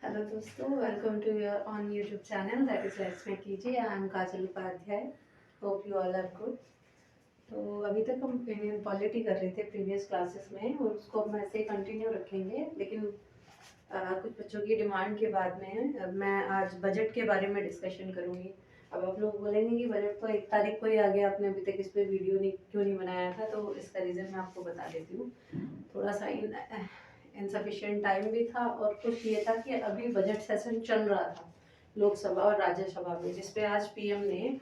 Hello दोस्तों, welcome to your on YouTube channel that is let's make कीजिए। I am Kajal Upadhyay. Hope you all are good. तो अभी तक हम इंडियन पॉलिटी कर रहे थे प्रीवियस क्लासेस में, और उसको हम ऐसे ही कंटिन्यू रखेंगे। लेकिन कुछ बच्चों की डिमांड के बाद में अब मैं आज बजट के बारे में डिस्कशन करूँगी। अब आप लोग बोलेंगे कि बजट तो 1 तारीख को ही आ गया, आपने अभी तक इस पर वीडियो नहीं क्यों नहीं बनाया था। तो इसका रीज़न मैं आपको बता देती हूँ। थोड़ा सा इनसफिशिएंट टाइम भी था, और कुछ ये था कि अभी बजट सेशन चल रहा था लोकसभा और राज्यसभा में, जिसपे आज पीएम ने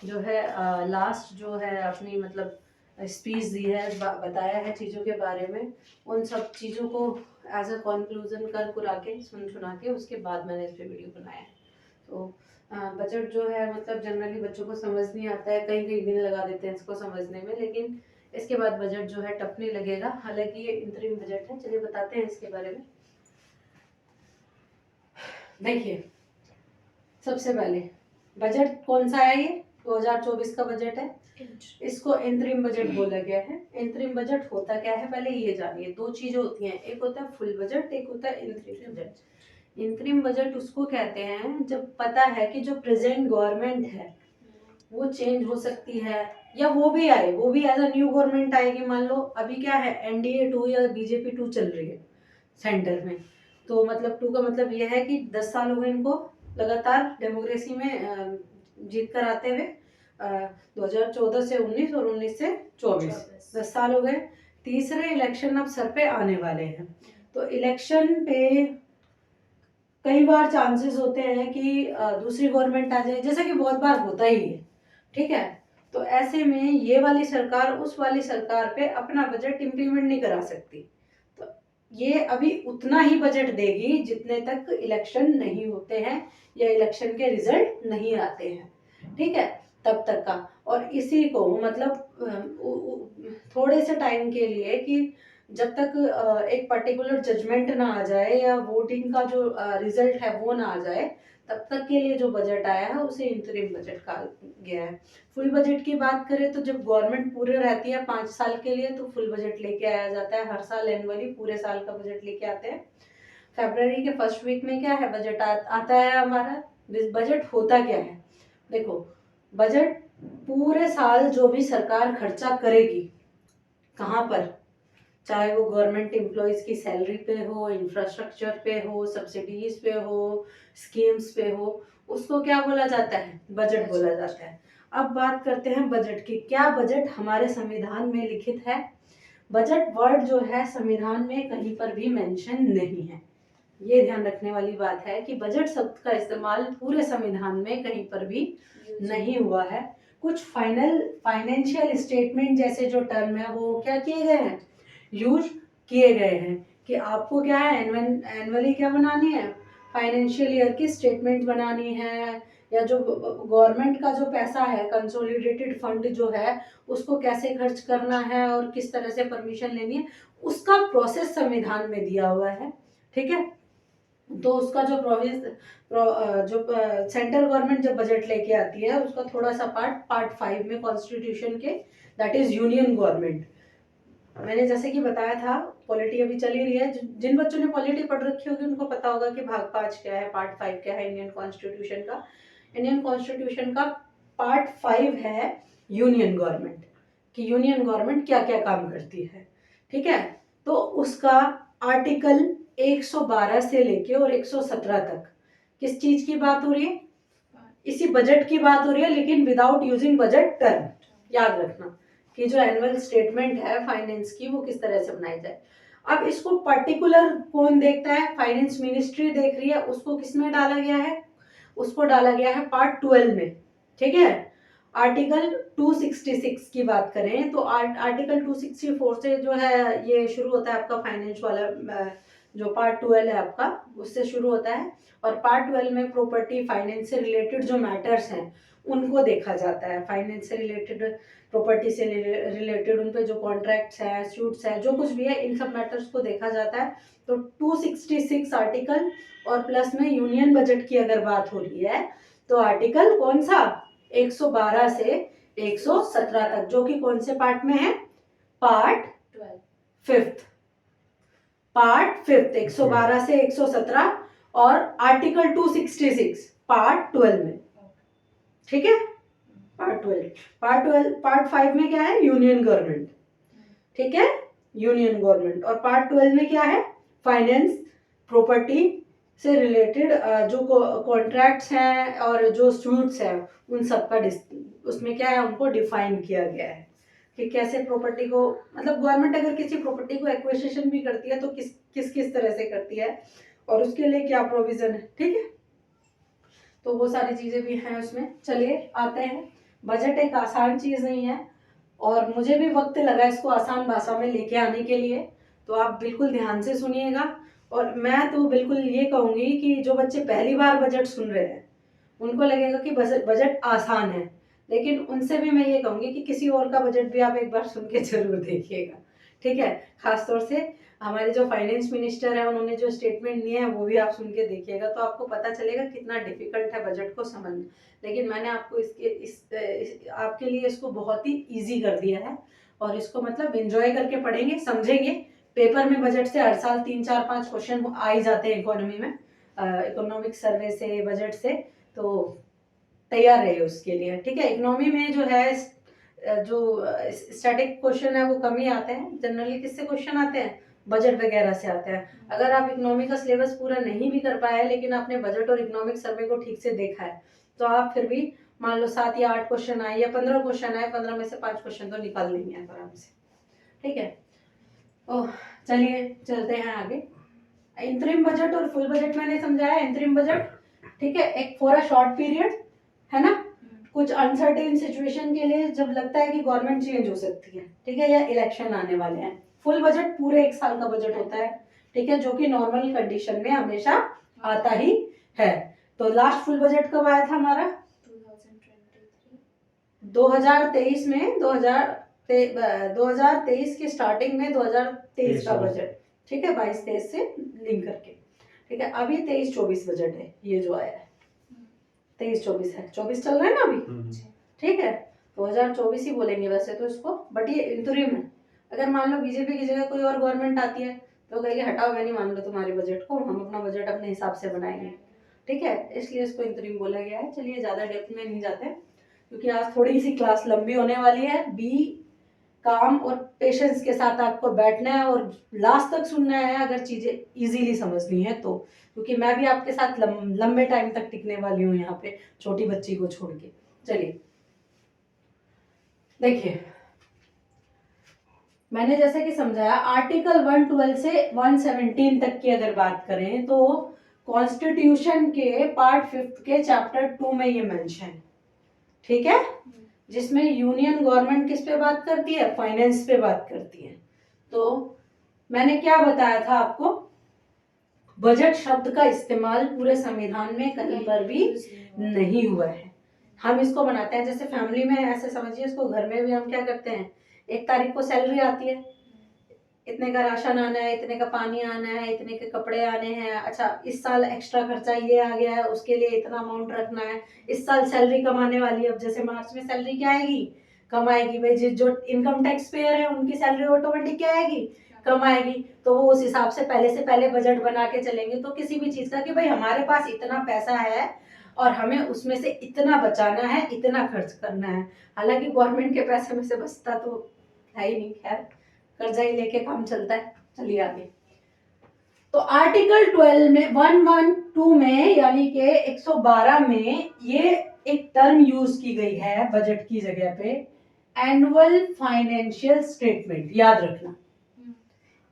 जो है लास्ट जो है अपनी मतलब स्पीच दी है, बताया है चीज़ों के बारे में। उन सब चीज़ों को एज अ कंक्लूजन कर कुरा के सुना के उसके बाद मैंने इस पर वीडियो बनाया है। तो बजट जो है मतलब जनरली बच्चों को समझ नहीं आता है, कई कई दिन लगा देते हैं इसको समझने में, लेकिन इसके बाद बजट जो है टफ नहीं लगेगा। हालांकि ये इंतरिम बजट है, चलिए बताते हैं इसके बारे में। देखिए, सबसे पहले बजट कौन सा है? ये 2024 का बजट है। इसको इंतरिम बजट बोला गया है। इंतरिम बजट होता क्या है पहले ये जानिए। दो चीजें होती हैं, एक होता है फुल बजट, एक होता है इंतरिम बजट। इंतरिम बजट उसको कहते हैं जब पता है कि जो प्रेजेंट गवर्नमेंट है वो चेंज हो सकती है, या वो भी आए, वो भी एज अ न्यू गवर्नमेंट आएगी। मान लो अभी क्या है, एनडीए 2 या बीजेपी 2 चल रही है सेंटर में। तो मतलब 2 का मतलब ये है कि 10 साल हो गए इनको लगातार डेमोक्रेसी में जीत कर आते हुए। 2014 से 19 और 19 से 24 10 साल हो गए। तीसरे इलेक्शन अब सर पे आने वाले हैं। तो इलेक्शन पे कई बार चांसेस होते हैं कि दूसरी गवर्नमेंट आ जाए, जैसा कि बहुत बार होता ही है। ठीक है, तो ऐसे में ये वाली सरकार उस वाली सरकार पे अपना बजट इम्प्लीमेंट नहीं करा सकती। तो ये अभी उतना ही बजट देगी जितने तक इलेक्शन नहीं होते हैं या इलेक्शन के रिजल्ट नहीं आते हैं। ठीक है, तब तक का। और इसी को मतलब थोड़े से टाइम के लिए कि जब तक एक पर्टिकुलर जजमेंट ना आ जाए या वोटिंग का जो रिजल्ट है वो ना आ जाए, तब तक के लिए जो बजट आया है उसे इंतरिम बजट कहा गया है। फुल बजट की बात करें तो जब गवर्नमेंट पूरे रहती है 5 साल के लिए, तो फुल बजट लेके आया जाता है। हर साल एनुअली पूरे साल का बजट लेके आते हैं। फरवरी के फर्स्ट वीक में क्या है, बजट आता है हमारा। बजट होता क्या है, देखो, बजट पूरे साल जो भी सरकार खर्चा करेगी, कहाँ पर, चाहे वो गवर्नमेंट एम्प्लॉयज की सैलरी पे हो, इंफ्रास्ट्रक्चर पे हो, सब्सिडीज पे हो, स्कीम्स पे हो, उसको क्या बोला जाता है, बजट बोला जाता है। अब बात करते हैं बजट की। क्या बजट हमारे संविधान में लिखित है? बजट वर्ड जो है संविधान में कहीं पर भी मेंशन नहीं है। ये ध्यान रखने वाली बात है कि बजट शब्द का इस्तेमाल पूरे संविधान में कहीं पर भी नहीं हुआ है। कुछ फाइनेंशियल स्टेटमेंट जैसे जो टर्म है वो क्या किए गए हैं, यूज किए गए हैं कि आपको क्या है, एनुअली क्या बनानी है, फाइनेंशियल ईयर की स्टेटमेंट बनानी है, या जो गवर्नमेंट का जो पैसा है, कंसोलिडेटेड फंड जो है, उसको कैसे खर्च करना है और किस तरह से परमिशन लेनी है, उसका प्रोसेस संविधान में दिया हुआ है। ठीक है, तो उसका जो जो सेंट्रल गवर्नमेंट जब बजट लेके आती है उसका थोड़ा सा पार्ट 5 में कॉन्स्टिट्यूशन के, दैट इज यूनियन गवर्नमेंट। मैंने जैसे कि बताया था, पॉलिटी अभी चल ही रही है। जिन बच्चों ने पॉलिटी पढ़ रखी होगी उनको पता होगा कि भाग 5 क्या है, पार्ट 5 क्या है इंडियन कॉन्स्टिट्यूशन का। इंडियन कॉन्स्टिट्यूशन का पार्ट 5 है यूनियन गवर्नमेंट, कि यूनियन गवर्नमेंट क्या क्या काम करती है। ठीक है, तो उसका आर्टिकल 112 से लेके और 117 तक किस चीज की बात हो रही है, इसी बजट की बात हो रही है, लेकिन विदाउट यूजिंग बजट टर्म। याद रखना कि जो एनुअल स्टेटमेंट है फाइनेंस की वो किस तरह से बनाई जाए। अब इसको पर्टिकुलर कौन देखता है, फाइनेंस मिनिस्ट्री देख रही है। उसको किस में डाला गया है, उसको डाला गया है पार्ट 12 में। ठीक है, आर्टिकल 266 की बात करें तो आर्टिकल 264 से जो है ये शुरू होता है आपका फाइनेंस वाला, जो पार्ट 12 है आपका, उससे शुरू होता है। और पार्ट 12 में प्रॉपर्टी फाइनेंस से रिलेटेड जो मैटर्स हैं उनको देखा जाता है। फाइनेंस से रिलेटेड, प्रॉपर्टी से रिलेटेड उन पे जो कॉन्ट्रैक्ट्स हैं, सूट्स हैं, जो कुछ भी है, इन सब मैटर्स को देखा जाता है। तो 266 आर्टिकल और प्लस में यूनियन बजट की अगर बात हो रही है तो आर्टिकल कौन सा, 112 से 117 तक, जो कि कौन से पार्ट में है, पार्ट 5। पार्ट 5 112 से 117 और आर्टिकल 266 पार्ट 12 में, ठीक है, पार्ट 5 में क्या है, यूनियन गवर्नमेंट, ठीक है, यूनियन गवर्नमेंट, और पार्ट 12 में क्या है, फाइनेंस, प्रॉपर्टी से रिलेटेड जो कॉन्ट्रैक्ट्स हैं और जो सूट्स हैं उन सब का उसमें क्या है, उनको डिफाइन किया गया है कि कैसे प्रॉपर्टी को, मतलब गवर्नमेंट अगर किसी प्रॉपर्टी को एक्विजिशन भी करती है तो किस किस तरह से करती है और उसके लिए क्या प्रोविजन है, ठीक है। तो वो सारी चीजें भी हैं उसमें। चलिए आते हैं, बजट एक आसान चीज नहीं है और मुझे भी वक्त लगा इसको आसान भाषा में लेके आने के लिए, तो आप बिल्कुल ध्यान से सुनिएगा। और मैं तो बिल्कुल ये कहूँगी कि जो बच्चे पहली बार बजट सुन रहे हैं उनको लगेगा कि बजट आसान है, लेकिन उनसे भी मैं ये कहूँगी कि किसी और का बजट भी आप एक बार सुन के जरूर देखिएगा, ठीक है। खासतौर से हमारे जो फाइनेंस मिनिस्टर है उन्होंने जो स्टेटमेंट दिए हैं वो भी आप सुन के देखिएगा, तो आपको पता चलेगा कितना डिफिकल्ट है बजट को समझना। लेकिन मैंने आपको आपके लिए इसको बहुत ही ईजी कर दिया है और इसको मतलब एंजॉय करके पढ़ेंगे, समझेंगे। पेपर में बजट से हर साल 3 4 5 क्वेश्चन आ ही जाते हैं इकोनॉमी में, इकोनॉमिक सर्वे से, बजट से, तो तैयार रहिए उसके लिए, ठीक है। इकोनॉमी में जो है जो स्टैटिक क्वेश्चन है वो कम ही आते हैं, जनरली किससे क्वेश्चन आते हैं, बजट वगैरह से आते हैं। अगर आप इकोनॉमी का सिलेबस पूरा नहीं भी कर पाए लेकिन आपने बजट और इकोनॉमिक सर्वे को ठीक से देखा है तो आप फिर भी मान लो 7 या 8 क्वेश्चन आए या 15 क्वेश्चन आए, 15 में से 5 क्वेश्चन तो निकाल लेंगे आराम से, ठीक है। ओह चलिए चलते हैं आगे। इंतरिम बजट और फुल बजट मैंने समझाया। इंतरिम बजट, ठीक है, एक फॉर अ शॉर्ट पीरियड है ना, कुछ अनसर्टेन सिचुएशन के लिए जब लगता है कि गवर्नमेंट चेंज हो सकती है, ठीक है, या इलेक्शन आने वाले हैं। फुल बजट पूरे 1 साल का बजट होता है, ठीक है, जो कि नॉर्मल कंडीशन में हमेशा आता ही है। तो लास्ट फुल बजट कब आया था हमारा, 2023 में, 2023 की स्टार्टिंग में 2023 का बजट, ठीक है, 22-23 से लिंक करके, ठीक है। अभी 23-24 बजट है, ये जो आया है 23-24 है, 24 चल रहा है ना अभी, ठीक है, 2024 ही बोलेंगे वैसे तो इसको, बट ये इंतरिम है। अगर मान लो बीजेपी की जगह कोई और गवर्नमेंट आती है तो कहेंगे हटाओ, मैं नहीं मान लो तुम्हारे बजट को, हम अपना बजट अपने हिसाब से बनाएंगे, ठीक है, इसलिए इसको इंतरिम बोला गया है। चलिए ज्यादा डेप्थ में नहीं जाते क्योंकि आज थोड़ी सी क्लास लंबी होने वाली है। बी काम और पेशेंस के साथ आपको बैठना है और लास्ट तक सुनना है अगर चीजें इजीली समझनी है तो, क्योंकि मैं भी आपके साथ लंबे टाइम तक टिकने वाली हूँ यहाँ पे, छोटी बच्ची को छोड़ के। चलिए देखिए, मैंने जैसे कि समझाया, आर्टिकल 112 से 117 तक की अगर बात करें तो कॉन्स्टिट्यूशन के पार्ट 5 के चैप्टर 2 में ये मेंशन, ठीक है, जिसमें यूनियन गवर्नमेंट किस पे बात करती है, फाइनेंस पे बात करती है। तो मैंने क्या बताया था आपको, बजट शब्द का इस्तेमाल पूरे संविधान में कहीं पर भी नहीं हुआ है। हम इसको बनाते हैं जैसे फैमिली में, ऐसे समझिए इसको, घर में भी हम क्या करते हैं, 1 तारीख को सैलरी आती है, इतने का राशन आना है, इतने का पानी आना है, इतने के कपड़े आने हैं, अच्छा इस साल एक्स्ट्रा खर्चा ये आ गया है उसके लिए इतना अमाउंट रखना है, इस साल सैलरी कमाने वाली है, अब जैसे मार्च में सैलरी क्या आएगी, कम आएगी भाई, जो इनकम टैक्स पेयर है उनकी सैलरी ऑटोमेटिक क्या आएगी, कम आएगी, तो वो उस हिसाब से पहले बजट बना के चलेंगे। तो किसी भी चीज का कि भाई हमारे पास इतना पैसा है और हमें उसमें से इतना बचाना है, इतना खर्च करना है। हालांकि गवर्नमेंट के पैसे में से बचता तो है ही नहीं, खैर कर्जा ही लेके काम चलता है। चलिए आगे। तो आर्टिकल 12 में 112 में यानी कि 112 में ये एक टर्म यूज की गई है बजट की जगह पे, एनुअल फाइनेंशियल स्टेटमेंट। याद रखना,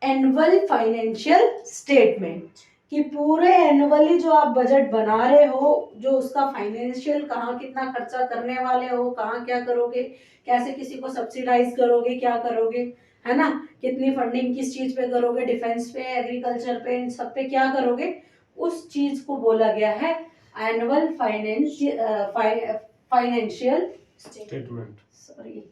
एनुअल फाइनेंशियल स्टेटमेंट कि पूरे एनुअली जो आप बजट बना रहे हो, जो उसका फाइनेंशियल कहाँ कितना खर्चा करने वाले हो, कहाँ क्या करोगे, कैसे किसी को सब्सिडाइज करोगे, क्या करोगे, है ना, कितनी फंडिंग किस चीज पे करोगे, डिफेंस पे, एग्रीकल्चर पे, इन सब पे क्या करोगे, उस चीज को बोला गया है एनुअल फाइनेंशियल स्टेटमेंट। सॉरी,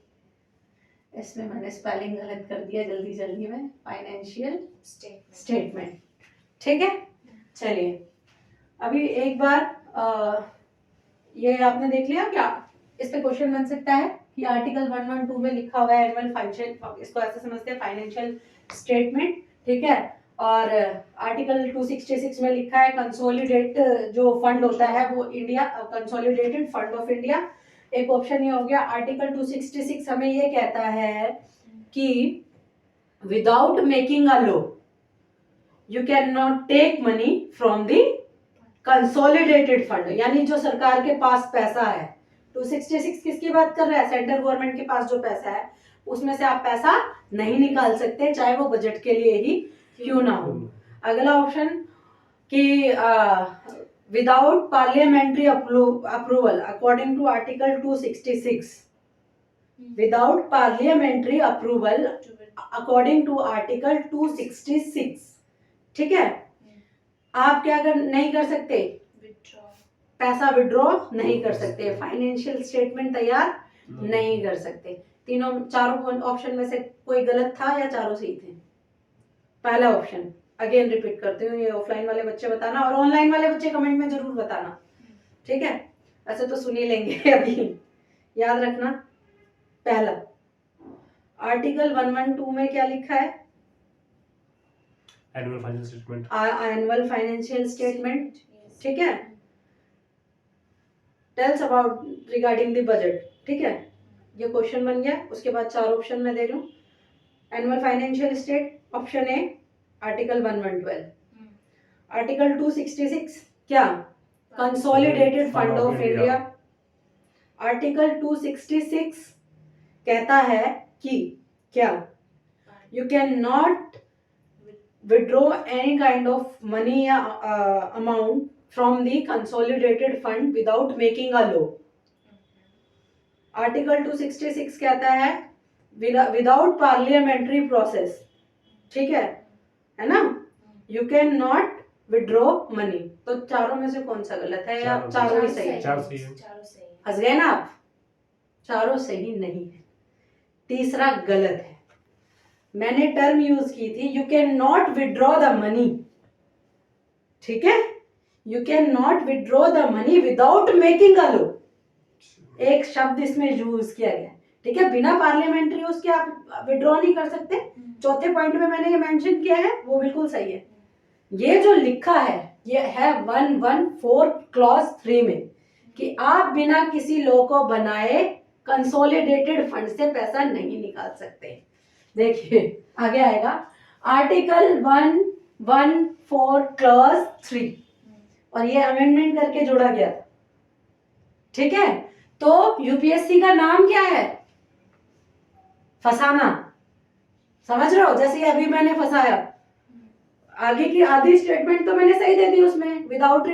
इसमें मैंने स्पेलिंग गलत कर दिया जल्दी में, फाइनेंशियल स्टेटमेंट, ठीक है। चलिए अभी एक बार ये आपने देख लिया, क्या इस पे क्वेश्चन बन सकता है कि आर्टिकल 112 में लिखा हुआ है एनुअल फाइनेंशियल, इसको ऐसे समझते हैं फाइनेंशियल स्टेटमेंट, ठीक है, और आर्टिकल 266 में लिखा है कंसोलिडेट जो फंड होता है वो India, consolidated fund of India. एक ऑप्शन ये हो गया। आर्टिकल 266 हमें ये कहता है कि without making a law you can not take money from the consolidated fund, यानी जो सरकार के पास पैसा है। 266 किसकी बात कर रहा है? सेंट्रल गवर्नमेंट के पास जो पैसा है उसमें से आप पैसा नहीं निकाल सकते, चाहे वो बजट के लिए ही क्यों ना हो। अगला ऑप्शन कि without parliamentary approval according to article 266, without parliamentary approval according to article 266, ठीक है, आप क्या नहीं कर सकते? पैसा विड्रॉ नहीं कर सकते, फाइनेंशियल स्टेटमेंट तैयार नहीं कर सकते। तीनों चारों ऑप्शन में से कोई गलत था या चारों सही थे? पहला ऑप्शन, अगेन रिपीट करती हूँ, ये ऑफलाइन वाले बच्चे बताना और ऑनलाइन वाले बच्चे कमेंट में जरूर बताना, ठीक है? ऐसे तो सुन ही लेंगे अभी, याद रखना। पहला आर्टिकल 112 में क्या लिखा है? Annual financial statement, annual financial statement, ठीक है, tells about regarding the budget, ठीक है, ये क्वेश्चन बन गया। उसके बाद चार ऑप्शन में दे रही हूँ। Annual financial state, option A article 112। Article 266 क्या? Consolidated fund of India. Article 266 कहता है कि क्या? You can not withdraw any kind of money या amount from the consolidated fund without making a law. Article 266 कहता है विदाउट पार्लियामेंट्री प्रोसेस, ठीक है ना, you can not withdraw money. तो चारों में से कौन सा गलत है या चारों ही सही है? हंस गए ना आप? चारों सही नहीं है, तीसरा गलत है। मैंने टर्म यूज की थी you can not withdraw the money, ठीक है, you can not withdraw the money without making a law, एक शब्द इसमें यूज किया गया, ठीक है, बिना पार्लियामेंट्री उसके आप विड्रॉ नहीं कर सकते। चौथे पॉइंट में मैंने ये मेंशन किया है, वो बिल्कुल सही है। ये जो लिखा है ये है 114 क्लॉज 3 में कि आप बिना किसी लॉ को बनाए कंसोलिडेटेड फंड से पैसा नहीं निकाल सकते। देखिए आगे आएगा आर्टिकल 114 क्लॉज 3, और ये अमेंडमेंट करके जोड़ा गया था, ठीक है। तो यूपीएससी का नाम क्या है? फसाना, समझ रहे हो? जैसे अभी मैंने फंसाया, आगे की आधी स्टेटमेंट तो मैंने सही दे दी उसमें विदाउट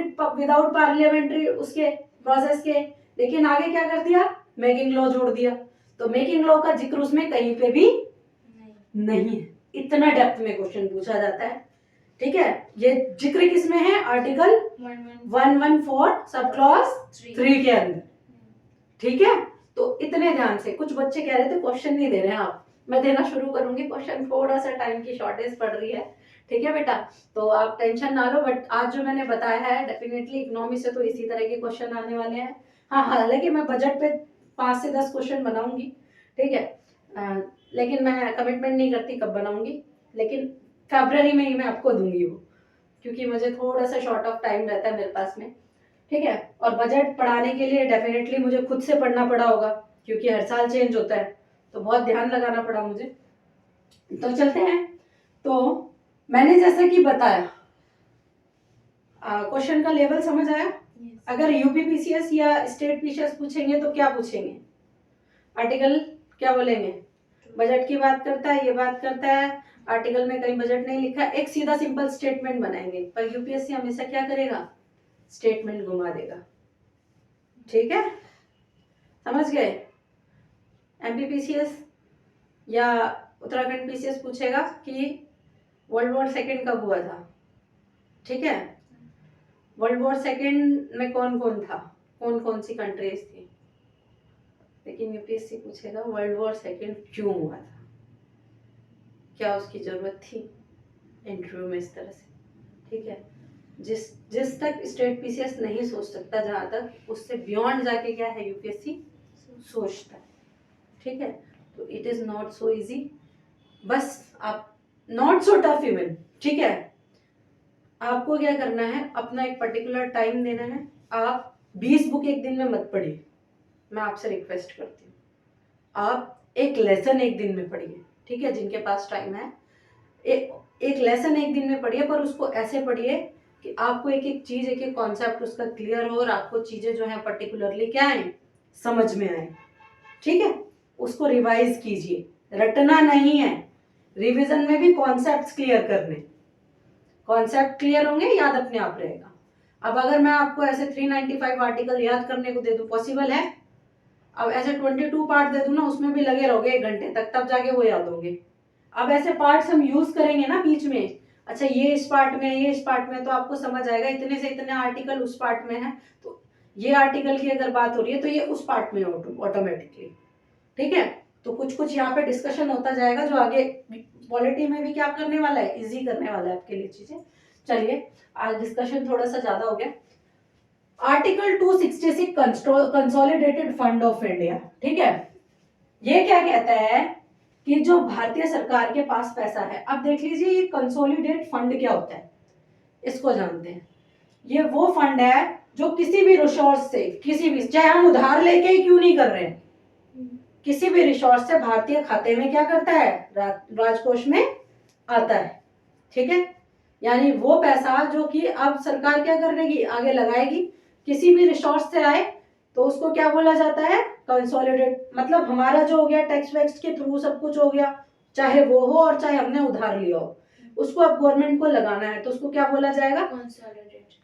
पार्लियामेंट्री उसके प्रोसेस के, लेकिन आगे क्या कर दिया? मेकिंग लॉ जोड़ दिया। तो मेकिंग लॉ का जिक्र उसमें कहीं पे भी नहीं है। इतना डेप्थ में क्वेश्चन पूछा जाता है, ठीक है। ये जिक्र किस में है? आर्टिकल 114 सब क्लॉज 3 के अंदर, ठीक है। तो इतने ध्यान से, कुछ बच्चे कह रहे थे क्वेश्चन नहीं दे रहे हैं आप, मैं देना शुरू करूंगी क्वेश्चन, थोड़ा सा टाइम की शॉर्टेज पड़ रही है, ठीक है बेटा, तो आप टेंशन ना लो। बट आज जो मैंने बताया है डेफिनेटली इकोनॉमी से तो इसी तरह के क्वेश्चन आने वाले हैं। हाँ, हालांकि मैं बजट पे 5 से 10 क्वेश्चन बनाऊंगी, ठीक है, लेकिन मैं कमिटमेंट नहीं करती कब बनाऊंगी, लेकिन फरवरी में ही मैं आपको दूंगी वो, क्योंकि मुझे थोड़ा सा शॉर्ट ऑफ टाइम रहता है मेरे पास में, ठीक है। और बजट पढ़ाने के लिए डेफिनेटली मुझे खुद से पढ़ना पड़ा होगा, क्योंकि हर साल चेंज होता है, तो बहुत ध्यान लगाना पड़ा मुझे। तो चलते हैं। तो मैंने जैसा कि बताया, क्वेश्चन का लेवल समझ आया? अगर यूपी पीसीएस या स्टेट पीसीएस पूछेंगे तो क्या पूछेंगे? आर्टिकल क्या बोलेंगे? बजट की बात करता है, ये बात करता है, आर्टिकल में कहीं बजट नहीं लिखा है, एक सीधा सिंपल स्टेटमेंट बनाएंगे। पर यूपीएससी हमेशा क्या करेगा? स्टेटमेंट घुमा देगा, ठीक है, समझ गए। एमपीपीसीएस या उत्तराखंड पीसीएस पूछेगा कि वर्ल्ड वॉर सेकेंड कब हुआ था, ठीक है, वर्ल्ड वॉर सेकेंड में कौन कौन था, कौन कौन सी कंट्रीज थी। लेकिन यूपीएससी पूछेगा वर्ल्ड वॉर सेकेंड क्यों हुआ था, क्या उसकी जरूरत थी, इंटरव्यू में इस तरह से, ठीक है। जिस तक स्टेट पीसीएस नहीं सोच सकता, जहां तक उससे बियॉन्ड जाके क्या है यूपीएससी सोचता है, ठीक है। तो it is not so easy, बस आप नॉट सो टफ इवन ठीक है, आपको क्या करना है, अपना एक पर्टिकुलर टाइम देना है। आप 20 बुक एक दिन में मत पढ़िए, मैं आपसे रिक्वेस्ट करती हूँ। आप एक लेसन एक दिन में पढ़िए, ठीक है, जिनके पास टाइम है। एक लेसन एक दिन में पढ़िए, पर उसको ऐसे पढ़िए कि आपको एक एक चीज, एक एक कॉन्सेप्ट उसका क्लियर हो और आपको चीजें जो है पर्टिकुलरली क्या है, समझ में आए। ठीक है, उसको रिवाइज कीजिए, रटना नहीं है। रिवीजन में भी कॉन्सेप्ट्स क्लियर करने, कॉन्सेप्ट क्लियर होंगे, याद अपने आप रहेगा। अब अगर मैं आपको ऐसे 395 आर्टिकल याद करने को दे दूं, पॉसिबल है? अब ऐसे 22 पार्ट दे दूं ना, उसमें भी लगे रहोगे 1 घंटे तक, तब जाके वो याद होंगे। अब ऐसे पार्ट्स हम यूज करेंगे ना बीच में, अच्छा ये इस पार्ट में, ये इस पार्ट में, तो आपको समझ आएगा इतने से इतने आर्टिकल उस पार्ट में है, तो ये आर्टिकल की अगर बात हो रही है तो ये उस पार्ट में ऑटोमेटिकली। ठीक है, तो कुछ कुछ यहाँ पे डिस्कशन होता जाएगा जो आगे पॉलिटी में भी क्या करने वाला है, इजी करने वाला है आपके लिए चीजें। चलिए, आज डिस्कशन थोड़ा सा ज्यादा हो गया। Article 266 consolidated fund of India, ठीक है, ये क्या कहता है कि जो भारतीय सरकार के पास पैसा है, अब देख लीजिए ये कंसोलिडेट फंड क्या होता है, इसको जानते हैं। ये वो फंड है जो किसी भी रिसोर्स से, किसी भी, चाहे हम उधार लेके ही क्यों नहीं कर रहे हैं, किसी भी रिसोर्स से भारतीय खाते में क्या करता है, राजकोष में आता है। ठीक है, यानी वो पैसा जो कि अब सरकार क्या करेगी, आगे लगाएगी, किसी भी रिसोर्स से आए तो उसको क्या बोला जाता है, कंसोलिडेट। मतलब हमारा जो हो गया टैक्स वैक्स के थ्रू सब कुछ हो गया, चाहे वो हो और चाहे हमने उधार लिया हो, उसको अब गवर्नमेंट को लगाना है तो उसको क्या बोला जाएगा,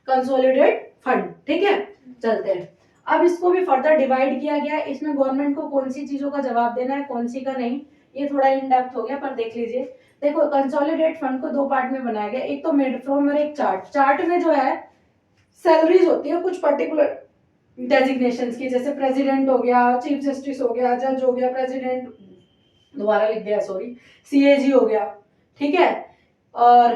कंसोलिडेट फंड। ठीक है, चलते हैं। अब इसको भी फर्दर डिवाइड किया गया, इसमें गवर्नमेंट को कौन सी चीजों का जवाब देना है, कौन सी का नहीं, ये थोड़ा इन डेप्थ हो गया, पर देख लीजिए। देखो, कंसोलिडेट फंड को 2 पार्ट में बनाया गया, एक तो मेड फ्रॉम और एक चार्ट। चार्ट में जो है सैलरीज होती है कुछ पर्टिकुलर डेजिग्नेशंस की, जैसे प्रेसिडेंट हो गया, चीफ जस्टिस हो गया, जज हो गया, प्रेसिडेंट, दोबारा लिख दिया सॉरी, सीएजी हो गया। ठीक है, और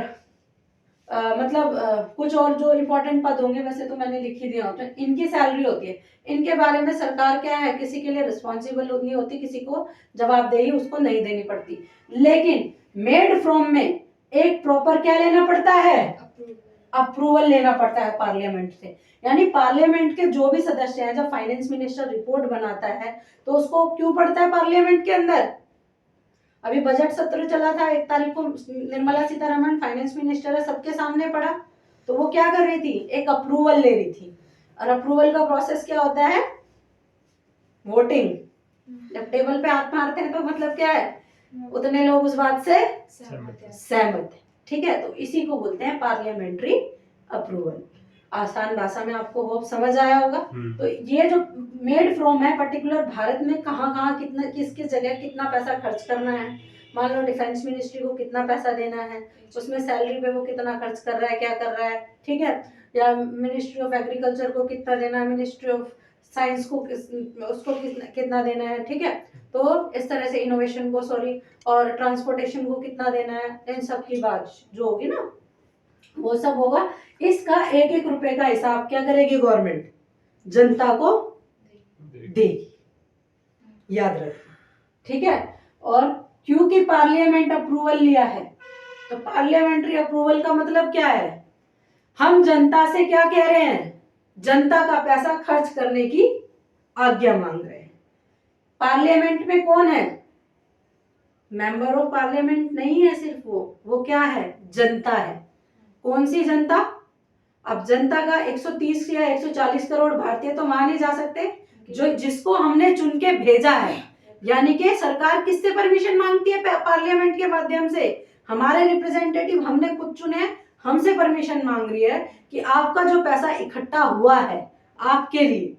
मतलब कुछ और जो इंपॉर्टेंट पद होंगे, वैसे तो मैंने लिख ही दिया होता है, इनकी सैलरी होती है। इनके बारे में सरकार क्या है, किसी के लिए रिस्पॉन्सिबल नहीं होती, किसी को जवाबदेही उसको नहीं देनी पड़ती। लेकिन मेड फ्रॉम में एक प्रॉपर क्या लेना पड़ता है, अप्रूवल लेना पड़ता है पार्लियामेंट से। यानी पार्लियामेंट के जो भी सदस्य हैं, जब फाइनेंस मिनिस्टर रिपोर्ट बनाता है तो उसको क्यों पड़ता है पार्लियामेंट के अंदर। अभी बजट सत्र चला था, 1 तारीख को निर्मला सीतारमण फाइनेंस मिनिस्टर है, सबके सामने पड़ा, तो वो क्या कर रही थी, एक अप्रूवल ले रही थी। और अप्रूवल का प्रोसेस क्या होता है, वोटिंग। जब टेबल पे हाथ मारते हैं तो मतलब क्या है, उतने लोग उस बात से सहमत है। ठीक है, तो इसी को बोलते हैं पार्लियामेंट्री अप्रूवल। आसान भाषा में आपको होप समझ आया होगा। तो ये जो मेड फ्रॉम है, पर्टिकुलर भारत में कहाँ कहाँ कितना, किस किस जगह कितना पैसा खर्च करना है, मान लो डिफेंस मिनिस्ट्री को कितना पैसा देना है, उसमें सैलरी पे वो कितना खर्च कर रहा है, क्या कर रहा है। ठीक है, या मिनिस्ट्री ऑफ एग्रीकल्चर को कितना देना है, मिनिस्ट्री ऑफ साइंस को उसको कितना देना है। ठीक है, तो इस तरह से इनोवेशन को सॉरी और ट्रांसपोर्टेशन को कितना देना है, इन सब की बात जो होगी ना, वो सब होगा। इसका 1-1 रुपए का हिसाब क्या करेगी गवर्नमेंट, जनता को देगी, याद रखना। ठीक है, और क्योंकि पार्लियामेंट अप्रूवल लिया है, तो पार्लियामेंट्री अप्रूवल का मतलब क्या है, हम जनता से क्या कह रहे हैं, जनता का पैसा खर्च करने की आज्ञा मांग रहे हैं। पार्लियामेंट में कौन है, मेंबर ऑफ पार्लियामेंट नहीं है सिर्फ वो क्या है, जनता है। कौन सी जनता, अब जनता का 130 या 140 करोड़ भारतीय तो मान ही जा सकते, जो जिसको हमने चुन के भेजा है। यानी कि सरकार किससे परमिशन मांगती है, पार्लियामेंट के माध्यम से। हमारे रिप्रेजेंटेटिव हमने खुद चुने, हमसे परमिशन मांग रही है कि आपका जो पैसा इकट्ठा हुआ है आपके लिए,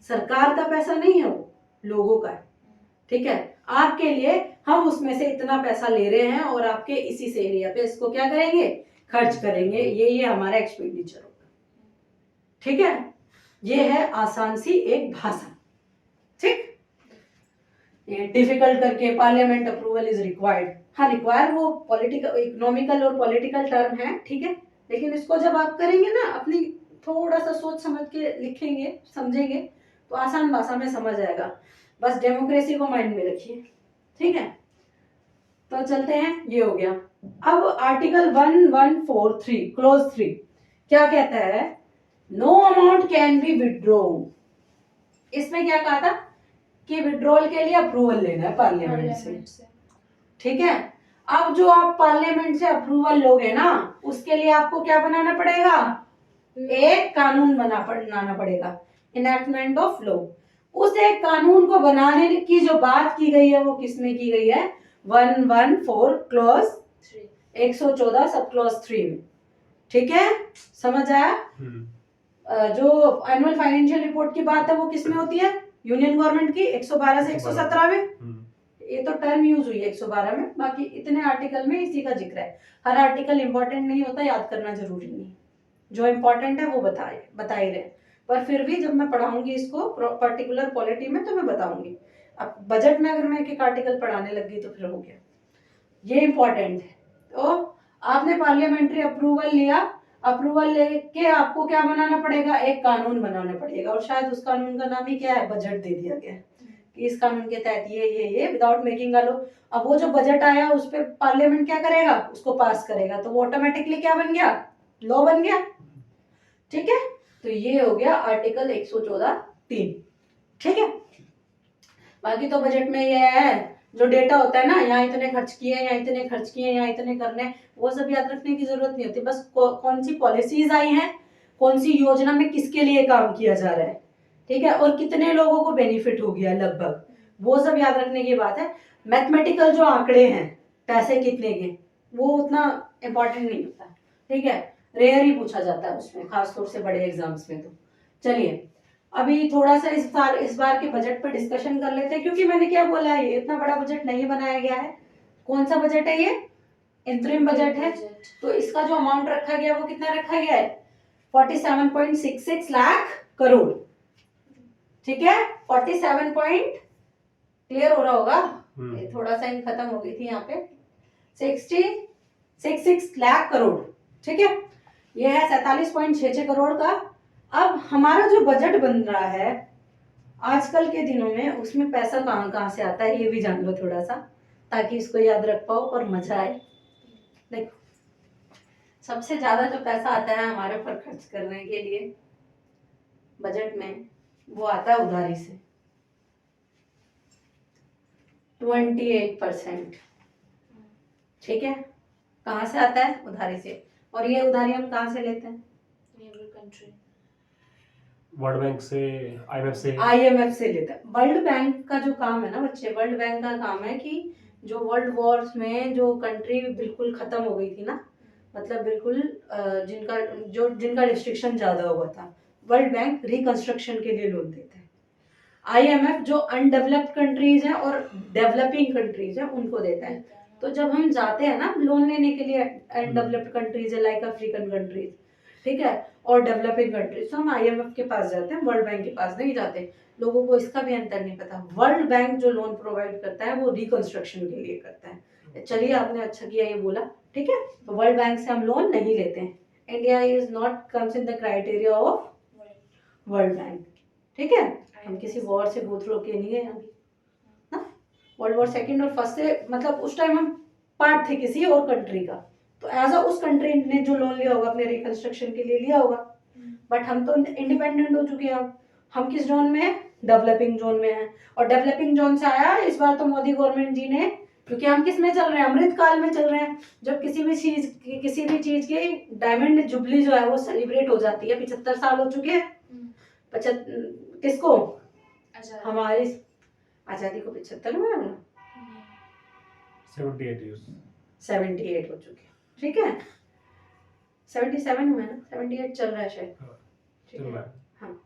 सरकार का पैसा नहीं है, वो लोगों का है। ठीक है, आपके लिए हम उसमें से इतना पैसा ले रहे हैं और आपके इसी से एरिया पे इसको क्या करेंगे, खर्च करेंगे, ये हमारा एक्सपेंडिचर होगा। ठीक है, ये है आसान सी एक भाषा। ठीक, ये डिफिकल्ट करके पार्लियामेंट अप्रूवल इज रिक्वायर्ड, हाँ रिक्वायर वो पॉलिटिकल, इकोनॉमिकल और पॉलिटिकल टर्म है। ठीक है, लेकिन इसको जब आप करेंगे ना, अपनी थोड़ा सा सोच समझ के लिखेंगे, समझेंगे, तो आसान भाषा में समझ आएगा। बस डेमोक्रेसी को माइंड में रखिए। ठीक है, तो चलते हैं, ये हो गया। अब आर्टिकल 1143 क्लोज 3 क्या कहता है? No amount can be withdrawn. इसमें क्या कहा था कि विड्रॉल के लिए अप्रूवल लेना है पार्लियामेंट से, ठीक है। अब जो आप पार्लियामेंट से अप्रूवल लोगे ना, उसके लिए आपको क्या बनाना पड़ेगा? एक कानून बनाना पड़ेगा, इनैक्टमेंट ऑफ लॉ। उस एक कानून को बनाने की जो बात की गई है वो किसमें की गई है? 114 क्लॉज 114 सब क्लॉज 3 में, ठीक है। समझ आया? जो एनुअल फाइनेंशियल रिपोर्ट की बात है वो किसमें होती है? यूनियन गवर्नमेंट की 112 से 117 में। ये तो टर्म यूज हुई है 112 में, बाकी इतने आर्टिकल में इसी का जिक्र है। हर आर्टिकल इंपॉर्टेंट नहीं होता, याद करना जरूरी नहीं, जो इंपॉर्टेंट है वो बता ही रहे। पर फिर भी जब मैं पढ़ाऊंगी इसको पर्टिकुलर पॉलिटी में तो मैं बताऊंगी। अब बजट में अगर मैं एक एक आर्टिकल पढ़ाने लगी तो फिर हो गया। ये इंपॉर्टेंट है। तो आपने पार्लियामेंट्री अप्रूवल लिया, अप्रूवल लेके आपको क्या बनाना पड़ेगा? एक कानून बनाना पड़ेगा, और शायद उस कानून का नाम ही क्या है? बजट दे दिया गया कि इस कानून के तहत ये विदाउट मेकिंग अ लॉ। अब वो जो बजट आया उस पर पार्लियामेंट क्या करेगा? उसको पास करेगा, तो वो ऑटोमेटिकली क्या बन गया? लॉ बन गया, ठीक है। तो ये हो गया आर्टिकल 114(3), ठीक है। बाकी तो बजट में ये है, जो डेटा होता है ना, यहाँ इतने खर्च किए, यहाँ इतने खर्च किए, यहाँ इतने करने, वो सब याद रखने की जरूरत नहीं होती। बस कौन सी पॉलिसीज आई हैं, कौन सी योजना में किसके लिए काम किया जा रहा है, ठीक है, और कितने लोगों को बेनिफिट हो गया लगभग, वो सब याद रखने की बात है। मैथमेटिकल जो आंकड़े हैं, पैसे कितने के, वो उतना इंपॉर्टेंट नहीं होता, ठीक है। रेयर ही पूछा जाता है उसमें, खासतौर से बड़े एग्जाम्स में। तो चलिए अभी थोड़ा सा इस बार के बजट पर डिस्कशन कर लेते हैं, क्योंकि मैंने क्या बोला है, ये इतना बड़ा बजट नहीं बनाया गया है। कौन सा बजट है ये? इंतरिम बजट है। तो इसका जो अमाउंट रखा गया वो कितना रखा गया है? 47.66 लाख करोड़, ठीक है। 47 पॉइंट, क्लियर हो रहा होगा, थोड़ा सा इन खत्म हो गई थी यहाँ पे, 66 लाख करोड़, ठीक है। ये है 47.66 करोड़ का। अब हमारा जो बजट बन रहा है आजकल के दिनों में, उसमें पैसा कहाँ कहाँ से आता है ये भी जान लो थोड़ा सा, ताकि इसको याद रख पाओ और मजा आए। देखो, सबसे ज्यादा जो पैसा आता है हमारे ऊपर खर्च करने के लिए बजट में, वो आता है उधारी से, 28%, ठीक है। कहाँ से आता है? उधारी से। और ये उधारी हम कहाँ से लेते हैं? कंट्री, वर्ल्ड बैंक से, आईएमएफ से लेते हैं। वर्ल्ड बैंक का जो काम है ना बच्चे, वर्ल्ड बैंक का काम है कि जो वर्ल्ड वॉर्स में जो कंट्री बिल्कुल खत्म हो गई थी ना, मतलब बिल्कुल जिनका रिस्ट्रिक्शन ज्यादा हुआ था, वर्ल्ड बैंक रिकंस्ट्रक्शन के लिए लोन देता है। आईएमएफ जो अनडेवलप्ड कंट्रीज हैं और डेवलपिंग कंट्रीज हैं उनको देता है। तो जब हम जाते हैं ना लोन लेने के लिए, अनडेवलप्ड कंट्रीज है लाइक अफ्रीकन कंट्रीज, ठीक है, और डेवलपिंग कंट्रीज, तो हम आईएमएफ के पास जाते हैं, वर्ल्ड बैंक के पास नहीं जाते। लोगों को इसका भी अंतर नहीं पता। वर्ल्ड बैंक जो लोन प्रोवाइड करता है वो रिकंस्ट्रक्शन के लिए करता है। चलिए आपने अच्छा किया ये बोला, ठीक है। तो वर्ल्ड बैंक से हम लोन नहीं लेते हैं। India is not comes in the criteria of world bank, ठीक है। हम किसी वॉर से गो थ्रू के नहीं गए अभी ना, वर्ल्ड वॉर सेकंड और फर्स्ट से, मतलब उस टाइम हम पार्ट थे किसी और कंट्री का, तो एज अ उस कंट्री ने जो लोन लिया होगा अपने रिकंस्ट्रक्शन के लिए लिया होगा। बट हम तो इंडिपेंडेंट हो चुके हैं। हम किस जोन में है? डेवलपिंग जोन में है। और डेवलपिंग जोन से आया इस बार तो मोदी गवर्नमेंट जी ने, क्योंकि हम किस में चल रहे हैं? अमृत काल में चल रहे हैं, जब किसी भी चीज की डायमंड जुबली जो है वो सेलिब्रेट हो जाती है। 75 साल हो चुके हैं। किसको? हमारी आजादी को 75 में है ना, 78 हो चुके, ठीक है। 77 हुआ है ना, 78 चल रहा है शायद, ठीक है। हाँ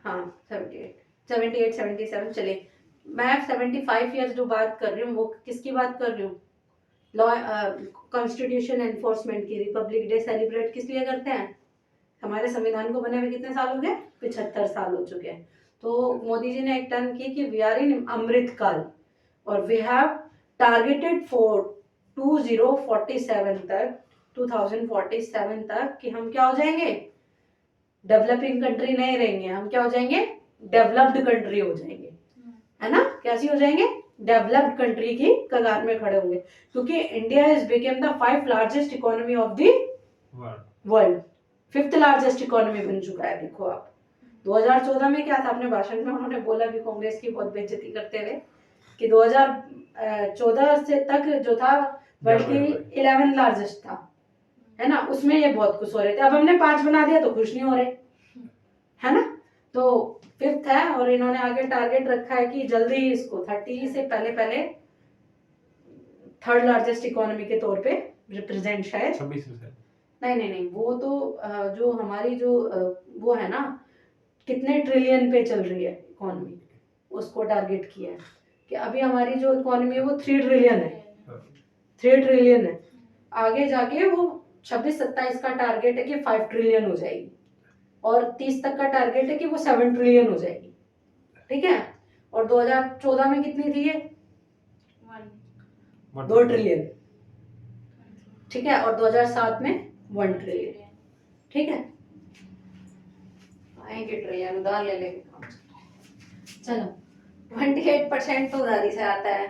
हाँ 78 77 चले। मैं 75 ईयर्स जो बात कर रही हूँ वो किसकी बात कर रही हूँ? लॉ कॉन्स्टिट्यूशन एनफोर्समेंट की। रिपब्लिक डे सेलिब्रेट किस लिए करते हैं? हमारे संविधान को बने हुए कितने साल हो गए? 75 साल हो चुके हैं। तो मोदी जी ने एक टर्म की कि वी आर इन अमृत काल, और वी हैव टारगेटेड फॉर 2047 तक कि हम क्या हो जाएंगे? डेवलपिंग कंट्री नहीं रहेंगे, हम क्या हो जाएंगे? डेवलप्ड कंट्री हो जाएंगे, है ना। कैसी हो जाएंगे? डेवलप्ड कंट्री की कगार में खड़े होंगे, क्योंकि India is became the 5th largest economy of the world, 5th largest economy बन चुका है। देखो आप 2014 में क्या था, अपने भाषण में उन्होंने बोला भी, कांग्रेस की बहुत बेइज्जती करते हुए, कि 2014 से तक जो था वर्ल्ड की 11th लार्जेस्ट था, है ना, उसमें ये बहुत खुश हो रहे थे। अब हमने 5 बना दिया तो खुश नहीं हो रहे, है ना। तो 5th है, और इन्होंने आगे टारगेट रखा है कि जल्दी ही इसको 30 से पहले 3rd लार्जेस्ट इकोनॉमी के तौर पे रिप्रेजेंट, शायद 26%। नहीं, वो तो जो हमारी जो वो है ना, कितने ट्रिलियन पे चल रही है इकोनॉमी, उसको टारगेट किया है कि अभी हमारी जो इकोनॉमी है वो 3 ट्रिलियन है, 3 ट्रिलियन है। आगे जाके वो 26-27 का टारगेट है कि 5 ट्रिलियन हो जाएगी, और 30 तक का टारगेट है कि वो 7 ट्रिलियन हो जाएगी, ठीक है। और 2014 में कितनी थी ये? 2 ट्रिलियन, ठीक है। और 2007 में 1 ट्रिलियन, ठीक है। आएंगे ट्रिलियन, उधार ले लेंगे। चलो 28% तो उधारी से आता है,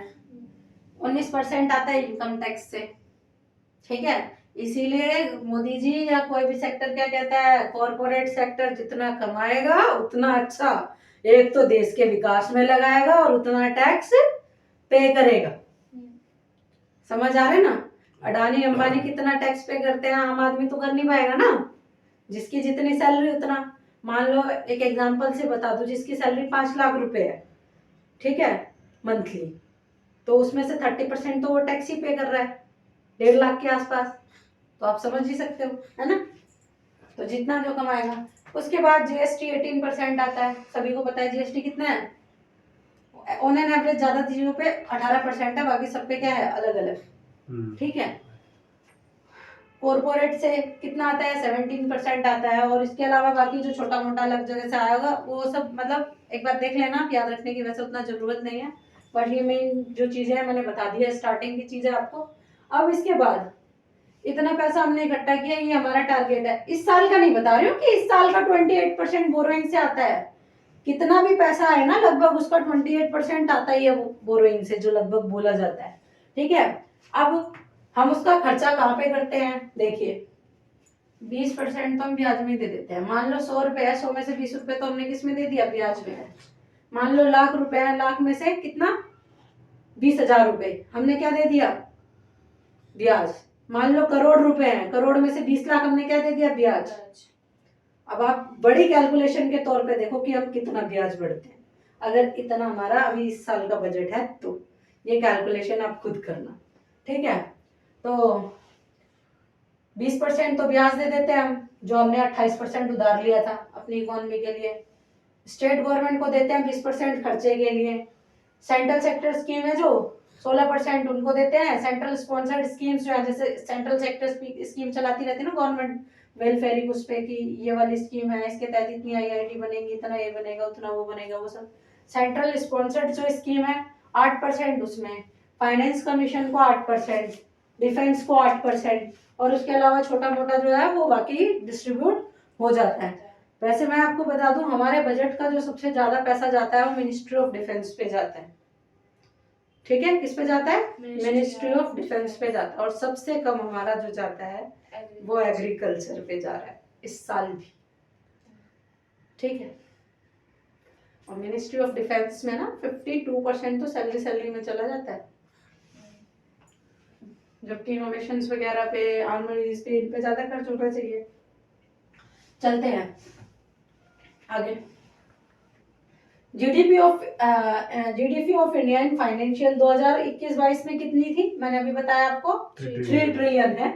19% आता है इनकम टैक्स से, ठीक है। इसीलिए मोदी जी या कोई भी सेक्टर क्या कहता है, कॉर्पोरेट सेक्टर जितना कमाएगा उतना अच्छा, एक तो देश के विकास में लगाएगा और उतना टैक्स पे करेगा। समझ आ रहे ना। अडानी अंबानी कितना टैक्स पे करते हैं, आम आदमी तो कर नहीं पाएगा ना। जिसकी जितनी सैलरी उतना, मान लो एक एग्जांपल से बता दो, जिसकी सैलरी 5 लाख रुपए है, ठीक है, मंथली, तो उसमें से 30% तो वो टैक्स ही पे कर रहा है, 1.5 लाख के आसपास। तो आप समझ ही सकते हो, है ना। तो जितना जो कमाएगा। उसके बाद जीएसटी 18% आता है, सभी को पता है जीएसटी कितना है। ऑन एन एवरेज ज्यादा चीजों पे 18% है, बाकी सब पे क्या है, अलग अलग, ठीक है। कॉर्पोरेट से कितना आता है, 17% आता है। और इसके अलावा बाकी जो छोटा मोटा अलग जगह से आया होगा वो सब, मतलब एक बार देख लेना, आप याद रखने की वैसे उतना जरूरत नहीं है, बट ये मेन जो चीजें हैं मैंने बता दी है, स्टार्टिंग की चीजें आपको। अब इसके बाद इतना पैसा हमने इकट्ठा किया, ये हमारा टारगेट है। इस साल का नहीं बता रही हूँ कि इस साल का 28% बोरोइंग से आता है, कितना भी पैसा है ना लगभग उसका 28% आता ही है बोरोइंग से, जो लगभग बोला जाता है, ठीक है। अब हम उसका खर्चा कहाँ पे करते हैं, देखिए 20% तो हम ब्याज में दे देते हैं। मान लो 100 रुपए है, 100 में से 20 रुपए तो हमने किस में दे दिया, ब्याज में। मान लो लाख रुपए है, लाख में से कितना, 20,000 रुपए हमने क्या दे दिया, ब्याज। मान लो करोड़ रुपए हैं, करोड़ में से 20 लाख हमने क्या दे दिया, ब्याज। अब आप बड़ी कैलकुलेशन के तौर पे देखो कि हम कितना ब्याज बढ़ते हैं। अगर इतना हमारा अभी इस साल का बजट है तो ये कैलकुलेशन आप खुद करना, ठीक है। तो 20% तो ब्याज दे देते हैं हम, जो हमने 28% उधार लिया था अपनी इकोनॉमी के लिए। स्टेट गवर्नमेंट को देते हैं 20% खर्चे के लिए। सेंट्रल सेक्टर स्कीम है जो 16% उनको देते हैं। सेंट्रल स्पॉन्सर्ड स्कीम्स जो है, जैसे सेंट्रल सेक्टर स्कीम चलाती रहती है ना गवर्नमेंट, वेलफेयर उस पे, कि ये वाली स्कीम है, इसके तहत इतनी आईआईटी बनेगी, इतना ये बनेगा, उतना वो बनेगा, वो सब सेंट्रल स्पॉन्सर्ड जो स्कीम है 8%, उसमें फाइनेंस कमीशन को 8%, डिफेंस को 8%, और उसके अलावा छोटा मोटा जो है वो बाकी डिस्ट्रीब्यूट हो जाता है। वैसे मैं आपको बता दूं, हमारे बजट का जो सबसे ज्यादा पैसा जाता है वो मिनिस्ट्री ऑफ डिफेंस पे जाता है, ठीक है। किस पे जाता है, मिनिस्ट्री ऑफ डिफेंस पे जाता है। और सबसे कम हमारा जो जाता है वो एग्रीकल्चर पे जा रहा है इस साल भी, ठीक है। और मिनिस्ट्री ऑफ डिफेंस में ना 52% तो सैलरी में चला जाता है, जबकि इनोवेशंस वगैरह पे, आर्मरीज पे, इन पे ज्यादा खर्च होना चाहिए। चलते हैं आगे। GDP of India in financial 2021-22 में कितनी थी, मैंने अभी बताया आपको 3 ट्रिलियन है,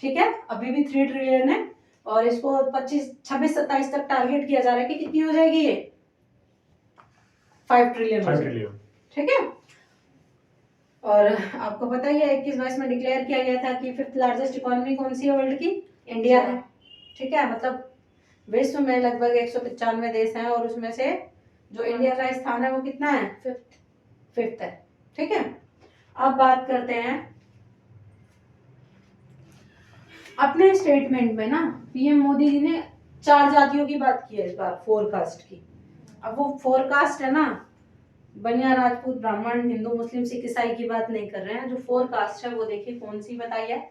ठीक है। अभी भी 3 ट्रिलियन है, और इसको 26-27 तक टारगेट किया जा रहा है कि कितनी हो जाएगी ये, 5 ट्रिलियन हो जाएगी, ठीक है। और आपको पता ही है 21-22 में डिक्लेयर किया गया था कि 5th लार्जेस्ट इकोनॉमी कौन सी है वर्ल्ड की, इंडिया है, ठीक है। मतलब विश्व में लगभग 195 देश हैं, और उसमें से जो इंडिया का स्थान है वो कितना है, 5th है, ठीक है। अब बात करते हैं अपने स्टेटमेंट में ना, पीएम मोदी जी ने 4 जातियों की बात की है इस बार, फोरकास्ट की। अब वो फोरकास्ट है ना, बनिया, राजपूत, ब्राह्मण, हिंदू, मुस्लिम, सिख, ईसाई की बात नहीं कर रहे हैं। जो 4 कास्ट है वो देखिए कौन सी बताइए।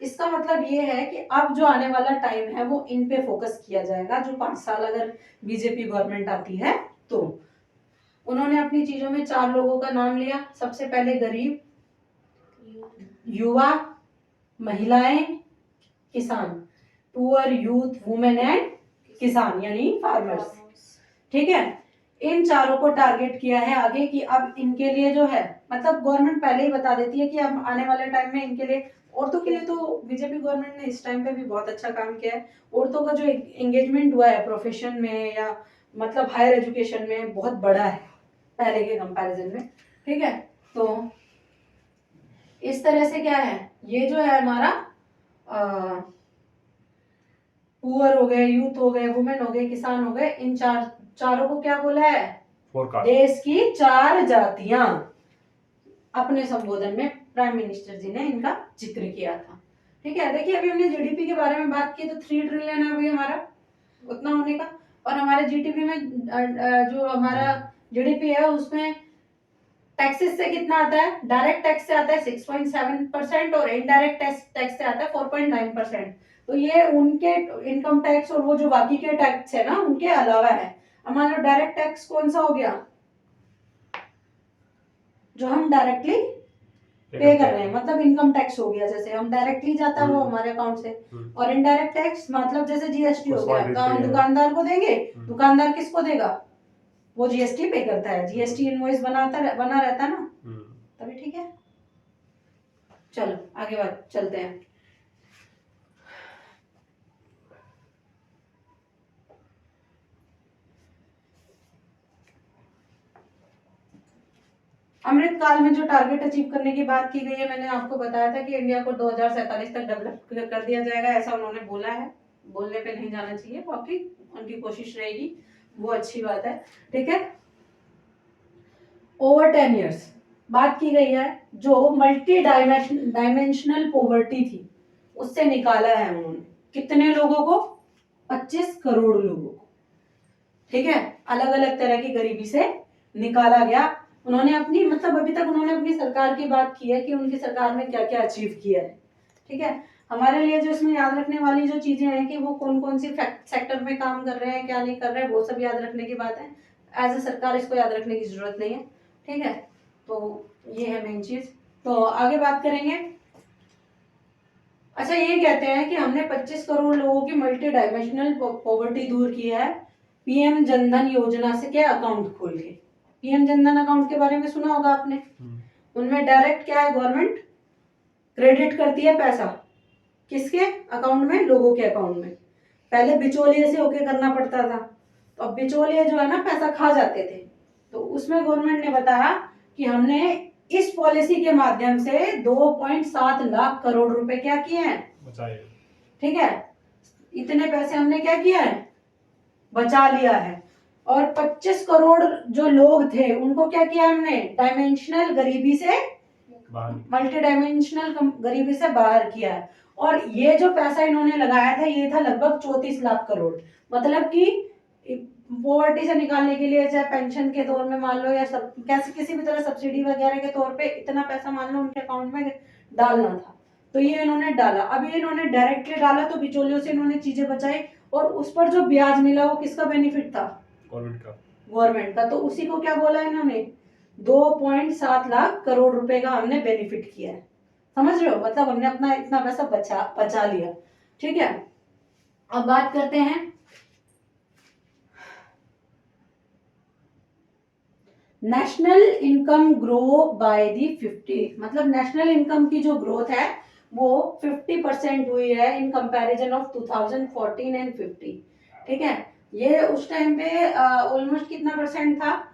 इसका मतलब ये है कि अब जो आने वाला टाइम है वो इन पे फोकस किया जाएगा। जो 5 साल अगर बीजेपी गवर्नमेंट आती है तो उन्होंने अपनी चीजों में 4 लोगों का नाम लिया। सबसे पहले गरीब, युवा, महिलाएं, किसान, पुअर, यूथ, वुमेन एंड किसान यानी फार्मर्स। ठीक है, इन चारों को टारगेट किया है आगे कि अब इनके लिए जो है, मतलब गवर्नमेंट पहले ही बता देती है कि अब आने वाले टाइम में इनके लिए, औरतों के लिए तो बीजेपी गवर्नमेंट ने इस टाइम पे भी बहुत अच्छा काम किया है। औरतों का जो एंगेजमेंट हुआ है प्रोफेशन में या मतलब हायर एजुकेशन में बहुत बड़ा है पहले के कंपैरिजन में। ठीक है, तो इस तरह से क्या है, ये जो है हमारा पुअर हो गए, यूथ हो गए, वुमेन हो गए, किसान हो गए, इन चारों को क्या बोला है, देश की 4 जातियां। अपने संबोधन में प्राइम मिनिस्टर जी ने इनका जिक्र किया था। ठीक है, देखिए अभी हमने जीडीपी के बारे में बात की तो 3 ट्रिलियन है अभी हमारा उतना होने का, और हमारे जीडीपी में जो हमारा जीडीपी है उसमें टैक्सेस से कितना आता है, डायरेक्ट टैक्स से आता है 6.7% और इनडायरेक्ट टैक्स से आता है 4.9%। तो ये उनके इनकम टैक्स और वो जो बाकी के टैक्स है ना उनके अलावा है। अब मान लो डायरेक्ट टैक्स कौन सा हो गया, जो हम डायरेक्टली पे कर रहे हैं, मतलब इनकम टैक्स हो गया, जैसे हम डायरेक्टली जाता है वो हमारे अकाउंट से। और इनडायरेक्ट टैक्स मतलब जैसे जीएसटी हो गया, तो हम दुकानदार को देंगे, दुकानदार किसको देगा, वो जीएसटी पे करता है, जीएसटी इनवॉइस बना रहता है ना, तभी ठीक है। चलो आगे बात चलते हैं। अमृतकाल में जो टारगेट अचीव करने की बात की गई है, मैंने आपको बताया था कि इंडिया को 2047 तक डेवलप कर दिया जाएगा, ऐसा उन्होंने बोला है। बोलने पे नहीं जाना चाहिए, बाकी उनकी कोशिश रहेगी, वो अच्छी बात है। ठीक है, ओवर 10 इयर्स बात की गई है, जो मल्टी डायमेंशनल पॉवर्टी थी उससे निकाला है उन्होंने कितने लोगों को, 25 करोड़ लोगों को। ठीक है, अलग अलग तरह की गरीबी से निकाला गया। उन्होंने अपनी मतलब अभी तक उन्होंने अपनी सरकार की बात की है कि उनकी सरकार ने क्या क्या अचीव किया है। ठीक है, हमारे लिए जो इसमें याद रखने वाली जो चीजें हैं कि वो कौन कौन सी सेक्टर में काम कर रहे हैं, क्या नहीं कर रहे हैं, वो सब याद रखने की बात है। एज ए सरकार इसको याद रखने की जरूरत नहीं है। ठीक है, तो ये है मेन चीज। तो आगे बात करेंगे। अच्छा, ये कहते हैं कि हमने 25 करोड़ लोगों की मल्टी डायमेंशनल पॉवर्टी दूर की है पीएम जनधन योजना से क्या अकाउंट खोल के। पीएम जनधन अकाउंट के बारे में सुना होगा आपने। उनमें डायरेक्ट क्या है, गवर्नमेंट क्रेडिट करती है पैसा किसके अकाउंट में, लोगों के अकाउंट में। पहले बिचौलिए से होके करना पड़ता था, तो अब बिचौलिए जो है ना पैसा खा जाते थे। तो उसमें गवर्नमेंट ने बताया कि हमने इस पॉलिसी के माध्यम से 2.7 लाख करोड़ रुपए क्या किए हैं, बचाए। ठीक है, इतने पैसे हमने क्या किया है, बचा लिया है। और 25 करोड़ जो लोग थे उनको क्या किया हमने, डायमेंशनल गरीबी से, मल्टी डायमेंशनल गरीबी से बाहर किया है। और ये जो पैसा इन्होंने लगाया था ये था लगभग 34 लाख करोड़। मतलब कि पॉवर्टी से निकालने के लिए चाहे पेंशन के तौर में मान लो या सब कैसे किसी भी तरह सब्सिडी वगैरह के तौर पे इतना पैसा मान लो उनके अकाउंट में डालना था, तो ये इन्होंने डाला। अब ये इन्होंने डायरेक्टली डाला तो बिचौलियों से इन्होंने चीजें बचाई, और उस पर जो ब्याज मिला वो किसका बेनिफिट था, गवर्नमेंट का। तो उसी को क्या बोला इन्होंने, 2.7 लाख करोड़ रुपए का हमने बेनिफिट किया है। समझ रहे हो, मतलब हमने अपना इतना पैसा बचा लिया। ठीक है, अब बात करते हैं national income grow by the 50, मतलब नेशनल इनकम की जो ग्रोथ है वो 50% हुई है इन कंपैरिजन ऑफ 2014 एंड 50। ठीक है, ये उस टाइम पे ऑलमोस्ट कितना परसेंट था,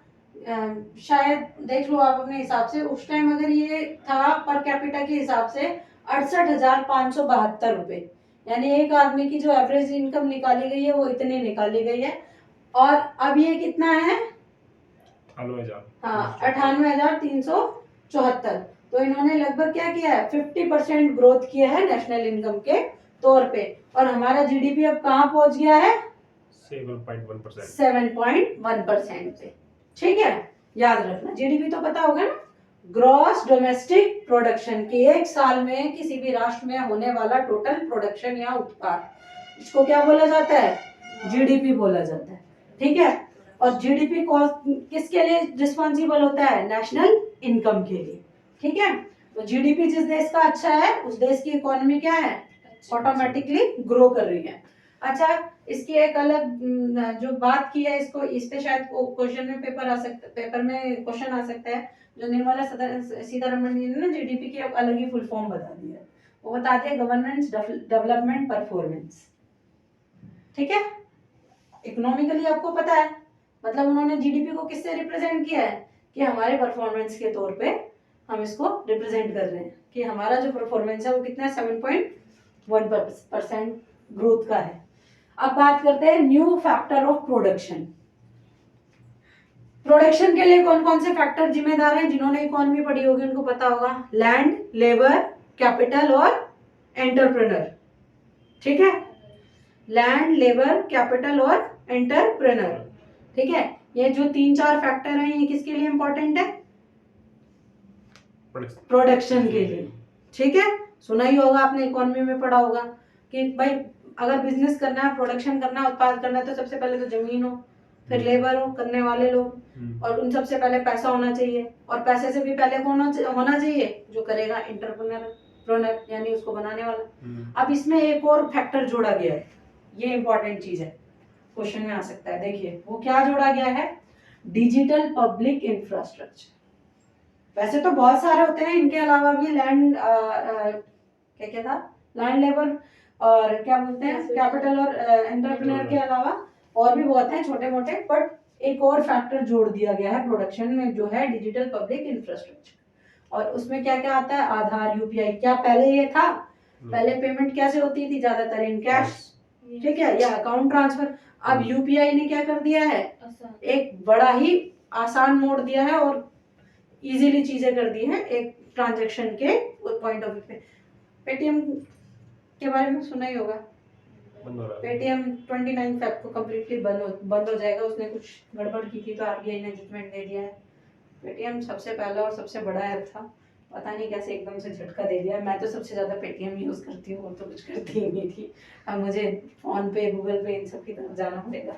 शायद देख लो आप अपने हिसाब से, उस टाइम अगर ये था पर कैपिटा के हिसाब से 68,572 रुपए, यानी एक आदमी की जो एवरेज इनकम निकाली गई है वो इतनी निकाली गई है। और अब ये कितना है, 98,374। तो इन्होंने लगभग क्या किया है, 50% ग्रोथ किया है नेशनल इनकम के तौर पे। और हमारा जीडीपी अब कहाँ पहुंच गया है, 7.1% पे। ठीक है, याद रखना, जीडीपी तो पता होगा ना, ग्रॉस डोमेस्टिक प्रोडक्शन, की एक साल में किसी भी राष्ट्र में होने वाला टोटल प्रोडक्शन या उत्पाद, इसको क्या बोला जाता है, जीडीपी बोला जाता है। ठीक है, और जीडीपी किसके लिए रिस्पॉन्सिबल होता है, नेशनल इनकम के लिए। ठीक है, तो जीडीपी जिस देश का अच्छा है उस देश की इकोनॉमी क्या है, ऑटोमेटिकली ग्रो कर रही है। अच्छा, इसकी एक अलग जो बात की है, इसको इस पे शायद क्वेश्चन में पेपर में क्वेश्चन आ सकता है, जो निर्मला सीतारमण जी ने ना जीडीपी की अलग ही फुल फॉर्म बता दिया है, वो बताते हैं गवर्नेंस डेवलपमेंट परफॉर्मेंस। ठीक है, इकोनॉमिकली आपको पता है, मतलब उन्होंने जीडीपी को किससे रिप्रेजेंट किया है, कि हमारे परफॉर्मेंस के तौर पे हम इसको रिप्रेजेंट कर रहे हैं कि हमारा जो परफॉर्मेंस है वो कितना 7.1% ग्रोथ का है। अब बात करते हैं new factor of production. Production के लिए कौन कौन से फैक्टर जिम्मेदार हैं, जिन्होंने इकोनॉमी पढ़ी होगी उनको पता होगा, लैंड, लेबर, कैपिटल और एंटरप्रेनर। ठीक है, लैंड, लेबर, कैपिटल और एंटरप्रेनर। ठीक है, ये जो 3-4 फैक्टर हैं ये किसके लिए इंपॉर्टेंट है, प्रोडक्शन के लिए। ठीक है, सुना ही होगा आपने, इकोनॉमी में पढ़ा होगा कि भाई अगर बिजनेस करना है, प्रोडक्शन करना है, उत्पाद करना है, तो सबसे पहले तो जमीन हो, फिर लेबर हो, करने वाले लोग, और उन सबसे पहले पैसा होना चाहिए, और पैसे से भी पहले कौन होना चाहिए, जो करेगा, एंटरप्रेन्योर, यानी उसको बनाने वाला। अब इसमें एक और फैक्टर जोड़ा गया है, ये इंपॉर्टेंट चीज है, क्वेश्चन में आ सकता है। देखिए वो क्या जोड़ा गया है, डिजिटल पब्लिक इंफ्रास्ट्रक्चर। वैसे तो बहुत सारे होते हैं, इनके अलावा भी लैंड क्या था, लैंड, लेबर और क्या बोलते हैं, कैपिटल और एंटरप्रेन्योर के अलावा और भी बहुत हैं छोटे मोटे, बट एक और फैक्टर जोड़ दिया गया है प्रोडक्शन में, जो है डिजिटल पब्लिक इंफ्रास्ट्रक्चर। और उसमें क्या क्या आता है, आधार, यूपीआई। क्या पहले ये था, पहले पेमेंट कैसे होती थी, ज्यादातर इन कैश, ठीक है, या अकाउंट ट्रांसफर। अब यूपीआई ने क्या कर दिया है, एक बड़ा ही आसान मोड दिया है और इजीली चीजें कर दी हैं एक ट्रांजैक्शन के पॉइंट ऑफ व्यू पे। पेटीएम के बारे में सुना ही होगा, पेटीएम 29 फेब को कम्प्लीटली बंद हो जाएगा, उसने कुछ गड़बड़ की थी तो आरबीआई ने जजमेंट दे दिया है। पेटीएम सबसे पहला और सबसे बड़ा ऐप था, पता नहीं कैसे एकदम से झटका दे दिया। मैं तो सबसे ज़्यादा पेटीएम यूज़ करती हूँ, और तो कुछ करती ही नहीं थी। अब मुझे फोन पे, गूगल पे, इन सब की तरफ जाना पड़ेगा।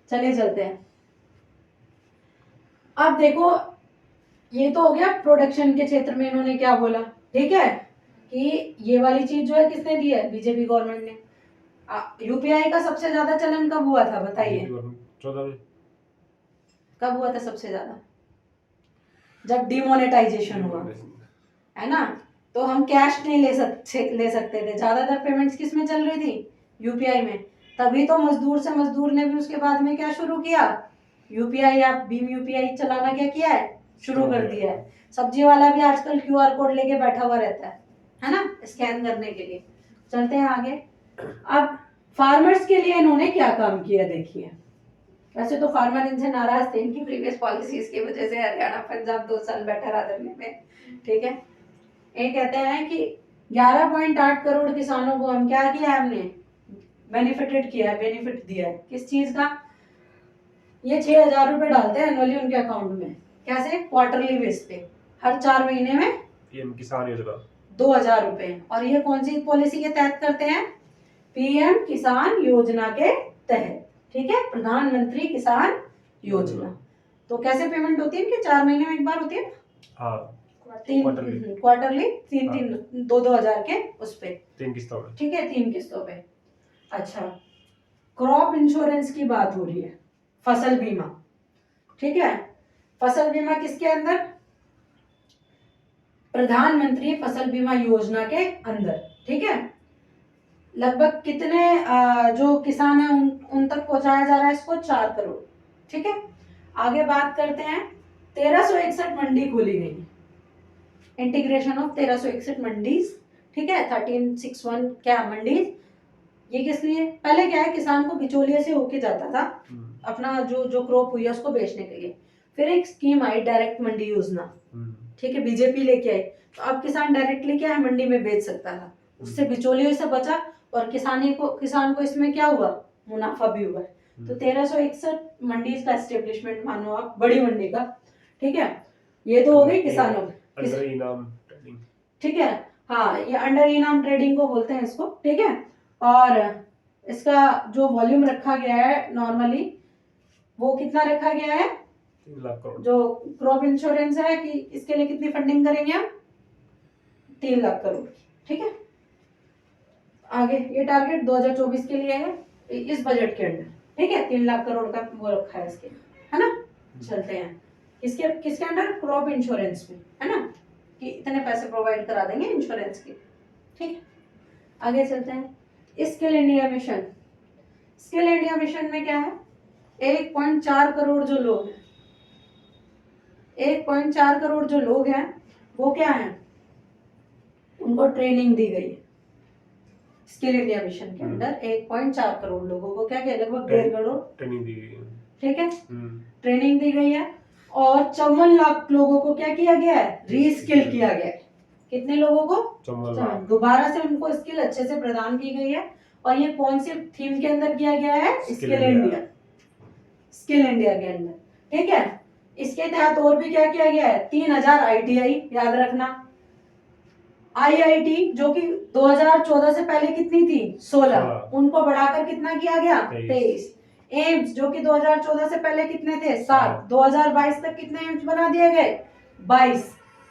चलिए चलते हैं। अब देखो, ये तो हो गया प्रोडक्शन के क्षेत्र में इन्होंने क्या बोला, ठीक है, कि ये वाली चीज जो है किसने दी है, बीजेपी गवर्नमेंट ने। यूपीआई का सबसे ज्यादा चलन कब हुआ था बताइए, 14 कब हुआ था सबसे ज्यादा, जब डिमोनेटाइजेशन हुआ, है ना। तो हम कैश नहीं ले सकते थे, ज्यादातर पेमेंट्स किस में चल रही थी, यूपीआई में। तभी तो मजदूर ने भी उसके बाद में क्या शुरू किया, यूपीआई या भीम यूपीआई चलाना क्या किया है, शुरू कर दिया है। सब्जी वाला भी आजकल क्यूआर कोड लेके बैठा हुआ रहता है ना, स्कैन करने के लिए। चलते हैं आगे। अब फार्मर्स के लिए इन्होंने क्या काम किया देखिए। वैसे तो फार्मर इनसे नाराज थे, इनकी प्रीवियस पॉलिसीज की वजह से हरियाणा पंजाब 2 साल बैठा रहा धरने में, ठीक है। ये कहते हैं कि 11.8 करोड़ किसानों को हम क्या किया है, हमने बेनिफिट दिया है। किस चीज का, ये 6,000 रुपए डालते हैं एनुअली उनके अकाउंट में, कैसे, क्वार्टरली बेस पे, हर 4 महीने में पीएम किसान योजना 2,000 रुपए। और ये कौन सी पॉलिसी के तहत करते हैं, पीएम किसान योजना के तहत, ठीक है, प्रधानमंत्री किसान योजना। तो कैसे पेमेंट होती है इनके, 4 महीने में एक बार होती है, हाँ, क्वार्टरली 2,000 के उस पे, 3 किस्तों में, ठीक है, 3 किस्तों पे। अच्छा, क्रॉप इंश्योरेंस की बात हो रही है, फसल बीमा, ठीक है। फसल बीमा किसके अंदर, प्रधानमंत्री फसल बीमा योजना के अंदर, ठीक है। लगभग कितने जो किसान है उन तक पहुंचाया जा रहा है इसको, 4 करोड़, ठीक है। आगे बात करते हैं, 1361 मंडी खोली गई, इंटीग्रेशन ऑफ 1361 मंडीज, ठीक है, 1361 क्या मंडीज। ये किस लिए, पहले क्या है, किसान को बिचौलिए से होके जाता था अपना जो क्रॉप हुई है उसको बेचने के लिए। फिर एक स्कीम आई डायरेक्ट मंडी योजना, ठीक है, बीजेपी लेके आई। तो अब किसान डायरेक्टली क्या है, मंडी में बेच सकता था, उससे बिचौलियों से बचा, और किसान को इसमें क्या हुआ, मुनाफा भी हुआ। तो 1361 मंडीज का एस्टेब्लिशमेंट मानो आप, बड़ी मंडी का, ठीक है, ये तो हो गई किसानों की। अंडर इनाम ट्रेडिंग। ठीक है, हाँ ये अंडर इनाम ट्रेडिंग को बोलते हैं इसको। ठीक है, और इसका जो वॉल्यूम रखा गया है नॉर्मली वो कितना रखा गया है, 3 लाख करोड़। जो क्रॉप इंश्योरेंस है कि इसके लिए कितनी फंडिंग करेंगे हम, 3 लाख करोड़। ठीक है, आगे ये टारगेट 2024 के लिए है इस बजट के अंदर। ठीक है, 3 लाख करोड़ का वो रखा है इसके, है ना। चलते हैं किसके किसके अंडर, क्रॉप इंश्योरेंस में, है ना, कि इतने पैसे प्रोवाइड करा देंगे इंश्योरेंस के। ठीक है, आगे चलते हैं skill India mission. Skill India mission में क्या है, 1.4 करोड़ जो लोग हैं, 1.4 करोड़ जो लोग हैं वो क्या है, उनको ट्रेनिंग दी गई है। स्किल इंडिया मिशन के अंदर 1.4 करोड़ लोगों को क्या किया, लगभग 1.5 करोड़ ट्रेनिंग दी गई है। ठीक है, ट्रेनिंग दी गई है। और 54 लाख लोगों को क्या किया गया है, रीस्किल किया गया है। कितने लोगों को, 54 लाख। दोबारा से उनको स्किल अच्छे से प्रदान की गई है। और ये कौन सी थीम के अंदर किया गया है, स्किल इंडिया, स्किल इंडिया के अंदर। ठीक है, इसके तहत और भी क्या किया गया है, 3000 ITI, याद रखना। IIT जो कि 2014 से पहले कितनी थी, 16, उनको बढ़ाकर कितना किया गया, 23। एम्स जो कि 2014 से पहले कितने थे, 7, 2022 तक कितने एम्स बना दिए गए, 22।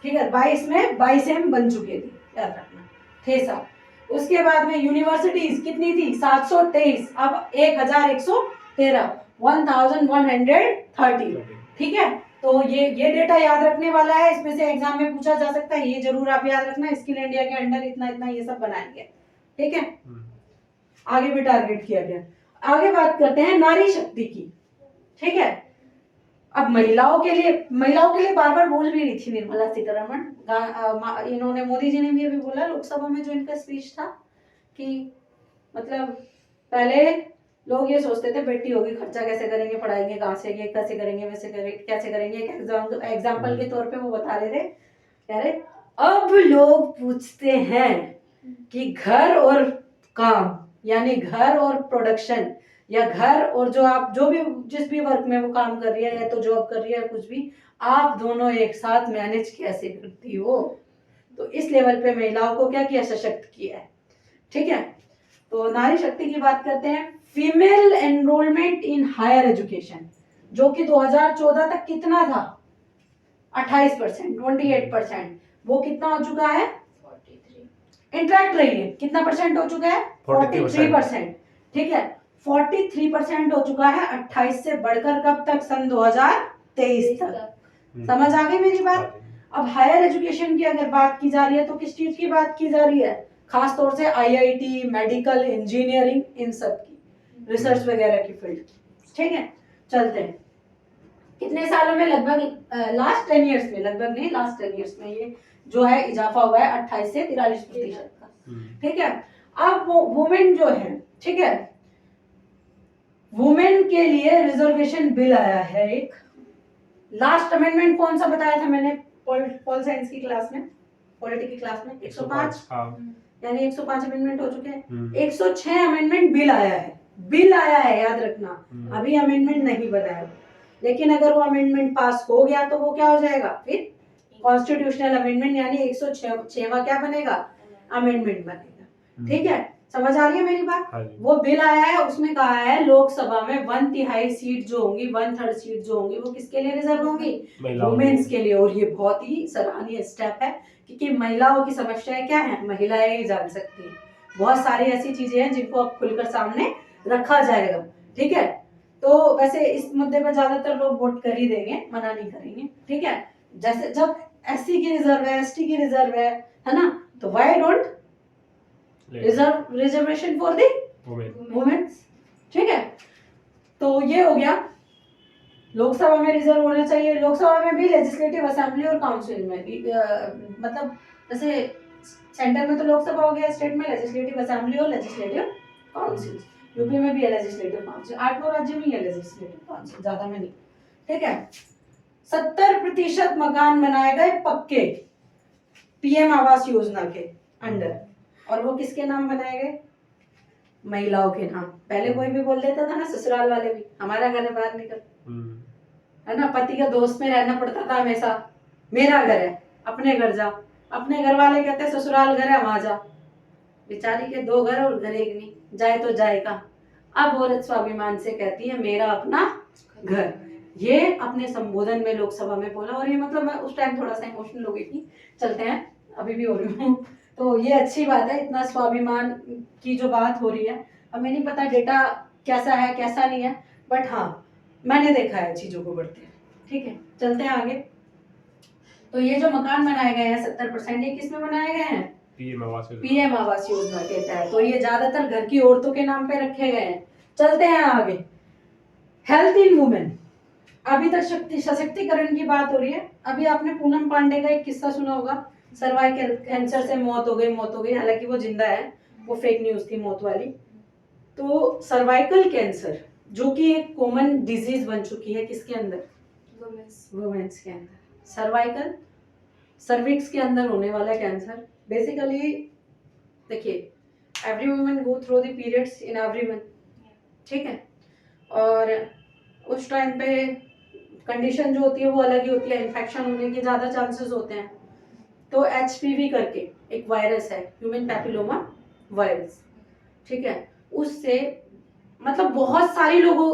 ठीक है, 22 में 22 एम बन चुके थे, याद रखना, थे 7। उसके बाद में यूनिवर्सिटीज कितनी थी, 723, अब 1113, 1130। ठीक है, तो ये डेटा याद रखने वाला है, इसमें से एग्जाम में पूछा जा सकता है, ये जरूर आप याद रखना। स्किल इंडिया के अंडर इतना इतना ये सब बनाया गया। ठीक है, आगे भी टारगेट किया गया। आगे बात करते हैं नारी शक्ति की। ठीक है, अब महिलाओं के लिए बार बार बोल भी रही थी निर्मला सीतारमण, इन्होंने, मोदी जी ने भी अभी बोला लोकसभा में जो इनका स्पीच था, कि मतलब पहले लोग ये सोचते थे बेटी होगी खर्चा कैसे करेंगे, पढ़ाएंगे कहाँ से, ये कैसे करेंगे, वैसे कैसे करेंगे। एक एग्जाम्पल के तौर पे वो बता रहे थे, कह रहे अब लोग पूछते हैं कि घर और काम, यानी घर और प्रोडक्शन, या घर और जो आप जो भी जिस भी वर्क में वो काम कर रही है, या तो जॉब कर रही है, कुछ भी, आप दोनों एक साथ मैनेज कैसे करती हो। तो इस लेवल पे महिलाओं को क्या किया, सशक्त किया है। ठीक है, तो नारी शक्ति की बात करते हैं। Female enrolment in higher education जो कि 2014 तक कितना था, 28%, 28%, वो कितना हो चुका है, 43। इंटरेक्ट रही है, कितना परसेंट हो चुका है, 43%। ठीक है, 43% हो चुका है 28 से बढ़कर, कब तक, सन 2023 तक। समझ आ गई मेरी बात। अब हायर एजुकेशन की अगर बात की जा रही है तो किस चीज की बात की जा रही है, खास तौर से IIT, मेडिकल, इंजीनियरिंग, इन सब की, रिसर्च वगैरह की फील्ड। ठीक है, चलते हैं कितने सालों में, लगभग लास्ट 10 ईयर्स में, लगभग नहीं लास्ट 10 ईयर्स में ये जो है इजाफा हुआ है 28 से 43% का। ठीक है, अब वो वुमेन जो है, ठीक है, वुमेन के लिए रिजर्वेशन बिल आया है एक। लास्ट अमेंडमेंट कौन सा बताया था मैंने पॉल साइंस की क्लास में, पॉलिटी की क्लास में, 105, यानी 105 अमेंडमेंट हो चुके हैं। 106 अमेंडमेंट बिल आया है, याद रखना, अभी अमेंडमेंट नहीं बना है। लेकिन अगर वो अमेंडमेंट पास हो गया तो वो क्या हो जाएगा, फिर कॉन्स्टिट्यूशनल अमेंडमेंट, यानी 106वां क्या बनेगा, अमेंडमेंट बनेगा। ठीक है, समझ आ रही है मेरी बात। वो बिल आया है, उसमें कहा है लोकसभा में 1/3 सीट जो होंगी, 1/3 सीट जो होंगी, वो किसके लिए रिजर्व होंगी, वुमेन्स के लिए। और ये बहुत ही सराहनीय स्टेप है, क्योंकि महिलाओं की समस्याएं क्या है, महिलाएं ही जान सकती हैं। बहुत सारी ऐसी चीजें हैं जिनको अब खुलकर सामने रखा जाएगा। ठीक है, तो वैसे इस मुद्दे पर ज्यादातर लोग वोट कर ही देंगे, मना नहीं करेंगे। ठीक है, जैसे जब SC की रिजर्व है, ST की रिजर्व है ना, तो why don't reservation for the womens. ठीक है, तो ये हो गया, लोकसभा में रिजर्व होना चाहिए। लोकसभा में भी, लेजिस्लेटिव असेंबली और काउंसिल में भी, मतलब जैसे सेंटर में तो लोकसभा हो गया, स्टेट में लेजिस्लेटिव असेंबली और लेजिस्लेटिव काउंसिल, यूपी में भी है लेजिस्लेटिव काउंसिल, 8-9 राज्य में है लेजिस्लेटिव काउंसिल, ज्यादा में नहीं। ठीक है, 70% मकान बनाए गए पक्के PM आवास योजना के अंडर, और वो किसके नाम बनाए गए, महिलाओं के नाम। पहले कोई भी बोल देता था ना, ससुराल वाले भी, हमारा घर है बाहर निकल, है ना, पति का दोस्त में रहना पड़ता था हमेशा। मेरा घर है, अपने घर जा, अपने घर वाले कहते हैं ससुराल घर है वहां जा। बेचारी के 2 घर और घर एक नहीं, जाए तो जाए का। अब औरत स्वाभिमान से कहती है मेरा अपना घर। ये अपने संबोधन में लोकसभा में बोला, और ये मतलब मैं उस टाइम थोड़ा सा इमोशनल हो गई थी। चलते हैं, अभी भी हो रही हूँ। तो ये अच्छी बात है, इतना स्वाभिमान की जो बात हो रही है। अब मैं नहीं पता डेटा कैसा है कैसा नहीं है, बट हाँ मैंने देखा है चीजों को बढ़ते हैं। ठीक है, चलते हैं आगे। तो ये जो मकान बनाए गए हैं 70%, ये किस में बनाए गए हैं? पीएम आवास योजना। पीएम आवास योजना के तहत। तो ये ज्यादातर घर की औरतों के नाम पे रखे गए हैं। चलते हैं आगे। हेल्थ इन वुमेन, अभी तक शक्ति सशक्तिकरण की बात हो रही है। अभी आपने पूनम पांडे का एक किस्सा सुना होगा, सर्वाइकल कैंसर से मौत हो गई, हालांकि वो जिंदा है, वो फेक न्यूज थी मौत वाली। तो सर्वाइकल कैंसर जो कि एक कॉमन डिजीज बन चुकी है, किसके अंदर? वुमेन्स के अंदर। सर्वाइकल सर्विक्स के अंदर होने वाला कैंसर। बेसिकली देखिए, every woman go through the periods in every month, ठीक है, और उस टाइम पे कंडीशन जो होती है वो अलग ही होती है, इन्फेक्शन होने के ज़्यादा चांसेस होते हैं। तो HPV करके एक वायरस है, ह्यूमन पैपिलोमा वायरस, ठीक है, उससे मतलब बहुत सारी लोगों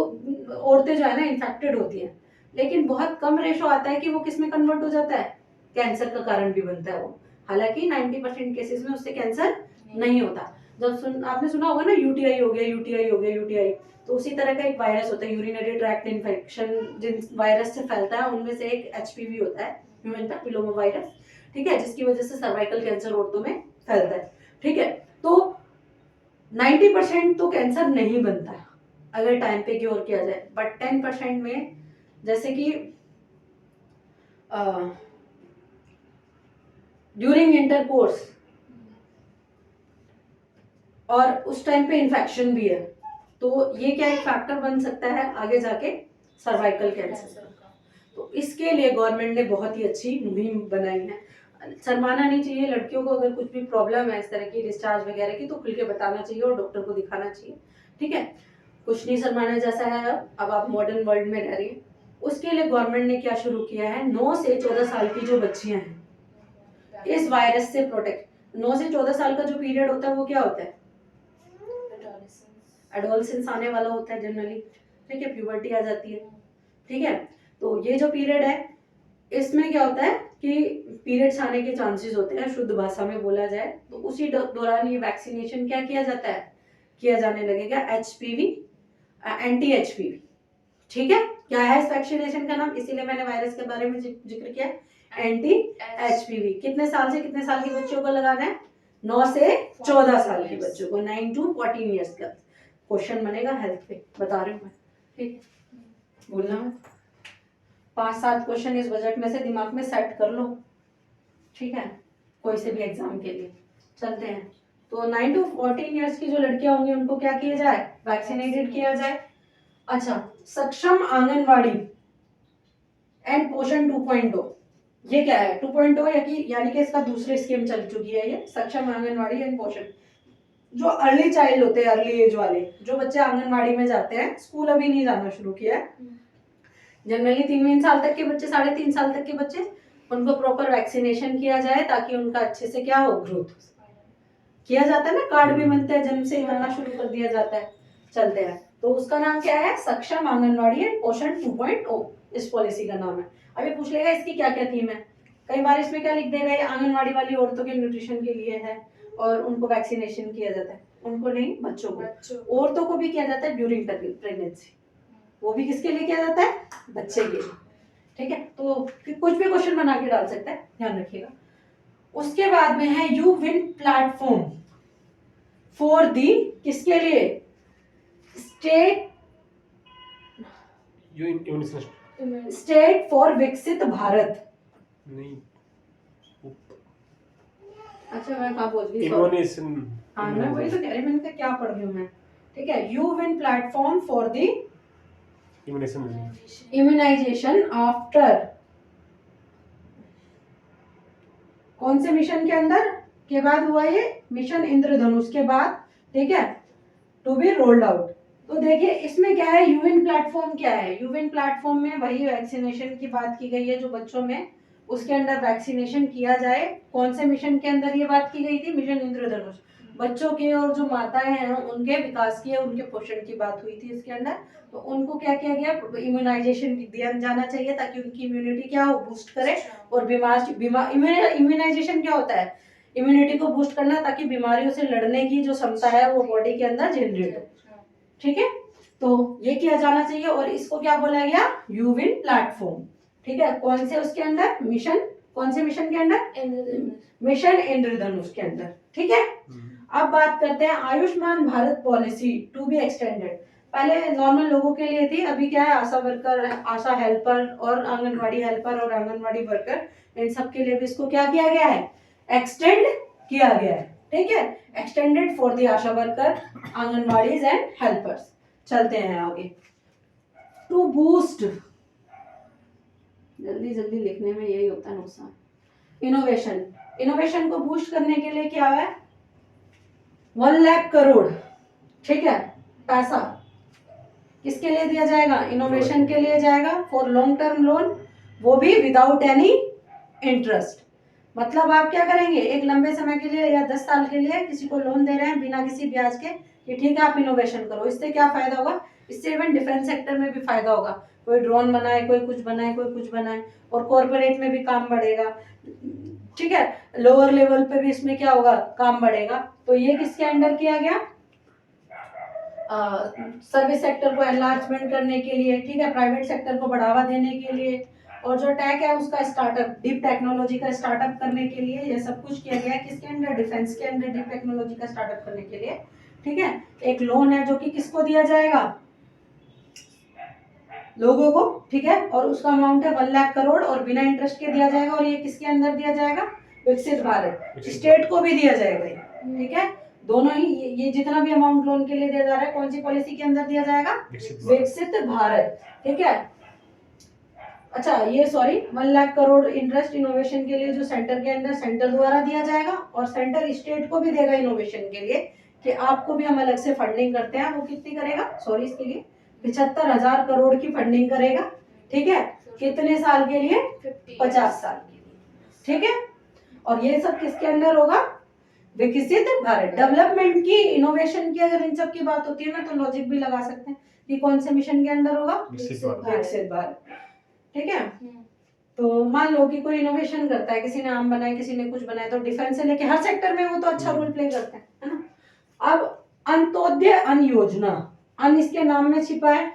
औरतें जो है ना इन्फेक्टेड होती हैं, लेकिन बहुत कम रेशो आता है कि वो किस में कन्वर्ट हो जाता है, कैंसर का कारण भी बनता है वो। हालांकि 90% केसेस में उससे कैंसर नहीं होता। जब आपने सुना होगा ना यूटीआई हो गया, यूटीआई हो गया, यूटीआई, तो उसी तरह का एक वायरस होता है, यूरिनरी ट्रैक्ट इन्फेक्शन जिन वायरस से फैलता है उनमें से एक HPV होता है, ह्यूमन पैपिलोमा वायरस, ठीक है, जिसकी वजह से सर्वाइकल कैंसर औरतों में फैलता है। ठीक है, तो 90% तो कैंसर नहीं बनता है अगर टाइम पे क्योर किया जाए, बट 10% में जैसे कि ड्यूरिंग इंटरकोर्स और उस टाइम पे इन्फेक्शन भी है, तो ये क्या एक फैक्टर बन सकता है आगे जाके सर्वाइकल कैंसर का। तो इसके लिए गवर्नमेंट ने बहुत ही अच्छी मुहिम बनाई है। शर्माना नहीं चाहिए लड़कियों को, अगर कुछ भी प्रॉब्लम है इस तरह की डिस्चार्ज वगैरह की, तो खुल के बताना चाहिए और डॉक्टर को दिखाना चाहिए। ठीक है, कुछ नहीं शर्माना जैसा है। अब आप मॉडर्न वर्ल्ड में रह रही हैं, उसके लिए गवर्नमेंट ने क्या शुरू किया है, 9 से 14 साल की जो बच्चियां हैं इस वायरस से प्रोटेक्ट। 9 से 14 साल का जो पीरियड होता है वो क्या होता है, एडोलसेंस आने वाला होता है जनरली, ठीक है, प्यूबर्टी आ जाती है। ठीक है, तो ये जो पीरियड है इसमें क्या होता है कि पीरियड्स आने के चांसेस होते हैं, शुद्ध भाषा में बोला जाए तो उसी दौरान ये वैक्सीनेशन क्या किया जाता है, किया जाने लगेगा, HPV एंटी HPV। ठीक है, क्या है इस वैक्सीनेशन का नाम, इसीलिए मैंने वायरस के बारे में जिक्र किया, एंटी HPV। कितने साल से कितने साल के बच्चों को लगाना है, 9 से 14 साल के बच्चों को, 9 to 14 ईयर्स का। क्वेश्चन बनेगा हेल्थ पे, बता रही हूँ मैं, ठीक है, बोलना है 5-7 क्वेश्चन इस बजट में से दिमाग में सेट कर लो, ठीक है, कोई से भी एग्जाम के लिए। चलते हैं, तो 9 to 14 ईयर्स की जो लड़कियां होंगी उनको क्या किया जाए, वैक्सीनेटेड किया जाए। अच्छा, सक्षम आंगनवाड़ी एंड पोषण 2.0, ये क्या है 2.0, यानी कि इसका दूसरी स्कीम चल चुकी है ये, सक्षम आंगनवाड़ी एंड पोषण। जो अर्ली चाइल्ड होते हैं, अर्ली एज वाले जो बच्चे आंगनवाड़ी में जाते हैं, स्कूल अभी नहीं जाना शुरू किया है, जनरली 3 साल तक के बच्चे, 3.5 साल तक के बच्चे, उनको प्रॉपर वैक्सीनेशन किया जाए ताकि उनका अच्छे से क्या हो, ग्रोथ किया जाता है ना, कार्ड भी बनते हैं, जन्म से ही बनना शुरू कर दिया जाता है। चलते हैं, तो उसका नाम क्या है, सक्षम आंगनवाड़ी एंड पोषण 2.0 इस पॉलिसी का नाम है। अभी पूछ लेगा इसकी क्या क्या थीम है, कई बार इसमें क्या लिख देगा, ये आंगनवाड़ी वाली औरतों के न्यूट्रिशन के लिए है और उनको वैक्सीनेशन किया जाता है, उनको नहीं, बच्चों को, औरतों को भी किया जाता है ड्यूरिंग प्रेगनेंसी, वो भी किसके लिए किया जाता है, बच्चे के लिए। ठीक है, तो कुछ भी क्वेश्चन बना के डाल सकता है, ध्यान रखिएगा। उसके बाद में है यू विन प्लेटफॉर्म फॉर दी, किसके लिए, स्टेट, स्टेट फॉर विकसित भारत, नहीं, अच्छा मैं कहाँ पहुंच गई, इम्यूनेशन, हाँ मैं वही तो कह रही, मैंने कहा क्या पढ़ रही हूँ मैं। ठीक है, U win platform for the immunisation after, कौन से मिशन के अंदर के बाद हुआ ये, मिशन इंद्रधनुष के बाद, ठीक है, टू बी रोल्ड आउट। तो देखिए इसमें क्या है, यूएन प्लेटफॉर्म क्या है, यूएन प्लेटफॉर्म में वही वैक्सीनेशन की बात की गई है जो बच्चों में उसके अंदर वैक्सीनेशन किया जाए। कौन से मिशन के अंदर ये बात की गई थी, मिशन इंद्रधनुष। बच्चों के और जो माताएं हैं उनके विकास की, उनके पोषण की बात हुई थी इसके अंदर। तो उनको क्या किया गया, इम्यूनाइजेशन दिया जाना चाहिए ताकि उनकी इम्यूनिटी क्या हो, बूस्ट करे। और इम्यूनाइजेशन क्या होता है, इम्यूनिटी को बूस्ट करना ताकि बीमारियों से लड़ने की जो क्षमता है वो बॉडी के अंदर जनरेट हो। ठीक है, तो ये किया जाना चाहिए। और इसको क्या बोला गया, यूविन प्लेटफॉर्म। ठीक है, कौन से उसके अंदर मिशन, कौन से मिशन के अंदर, मिशन इंद्रधनुष के अंदर। ठीक है, अब बात करते हैं Ayushman Bharat policy to be extended. पहले नॉर्मल लोगों के लिए थी, अभी क्या है, आशा वर्कर, आशा हेल्पर और आंगनवाड़ी हेल्पर और आंगनवाड़ी वर्कर, इन सब के लिए भी इसको क्या किया गया है, एक्सटेंड किया गया है। ठीक है, extended for the Asha worker, anganwadis and helpers. चलते हैं आगे। टू बूस्ट, जल्दी जल्दी लिखने में यही होता है नुकसान। इनोवेशन, इनोवेशन को बूस्ट करने के लिए क्या है, 1 लाख करोड़। ठीक है, पैसा किसके लिए दिया जाएगा, इनोवेशन के लिए जाएगा, फॉर लॉन्ग टर्म लोन, वो भी विदाउट एनी इंटरेस्ट। मतलब आप क्या करेंगे, एक लंबे समय के लिए या 10 साल के लिए किसी को लोन दे रहे हैं बिना किसी ब्याज के कि ठीक है आप इनोवेशन करो। इससे क्या फायदा होगा, इससे इवन डिफेंस सेक्टर में भी फायदा होगा, कोई ड्रोन बनाए, कोई कुछ बनाए, कोई कुछ बनाए, और कॉर्पोरेट में भी काम बढ़ेगा। ठीक है, लोअर लेवल पे भी इसमें क्या होगा, काम बढ़ेगा। तो ये किसके अंडर किया गया, सर्विस सेक्टर को एनलार्जमेंट करने के लिए। ठीक है, प्राइवेट सेक्टर को बढ़ावा देने के लिए, और जो टेक है उसका स्टार्टअप, डीप टेक्नोलॉजी का स्टार्टअप करने के लिए ये सब कुछ किया गया है। किसके अंदर, डिफेंस के अंदर, डीप टेक्नोलॉजी का स्टार्टअप करने के लिए। ठीक है, एक लोन है जो कि किसको दिया जाएगा, लोगों को। ठीक है, और उसका अमाउंट है 1 लाख करोड़ और बिना इंटरेस्ट के दिया जाएगा। और ये किसके अंदर दिया जाएगा, विकसित भारत, स्टेट को भी दिया जाएगा। ठीक है, दोनों ही, ये जितना भी अमाउंट लोन के लिए दिया जा रहा है कौन सी पॉलिसी के अंदर दिया जाएगा, विकसित भारत। ठीक है, अच्छा ये sorry 1 lakh crore interest innovation के लिए जो सेंटर के अंदर, सेंटर द्वारा दिया जाएगा, और सेंटर स्टेट को भी देगा इनोवेशन के लिए कि आपको भी हम अलग से फंडिंग करते हैं। वो कितनी करेगा, सॉरी इसके लिए 75,000 करोड़ की फंडिंग करेगा। ठीक है, कितने साल के लिए, 50 साल के लिए। ठीक है, और ये सब किसके अंदर होगा, विकसित भारत। डेवलपमेंट की, इनोवेशन की अगर इन सब की बात होती है ना तो लॉजिक भी लगा सकते हैं कि कौन से मिशन के अंदर होगा, विकसित भारत। ठीक है, तो मान लो कि कोई इनोवेशन करता है, किसी ने आम बनाए, किसी ने कुछ बनाया, तो डिफेंस से लेके हर सेक्टर में वो तो अच्छा रोल प्ले करते हैं, है ना। अब अंत्योदय अन्न योजना, अन्न इसके नाम में छिपा है,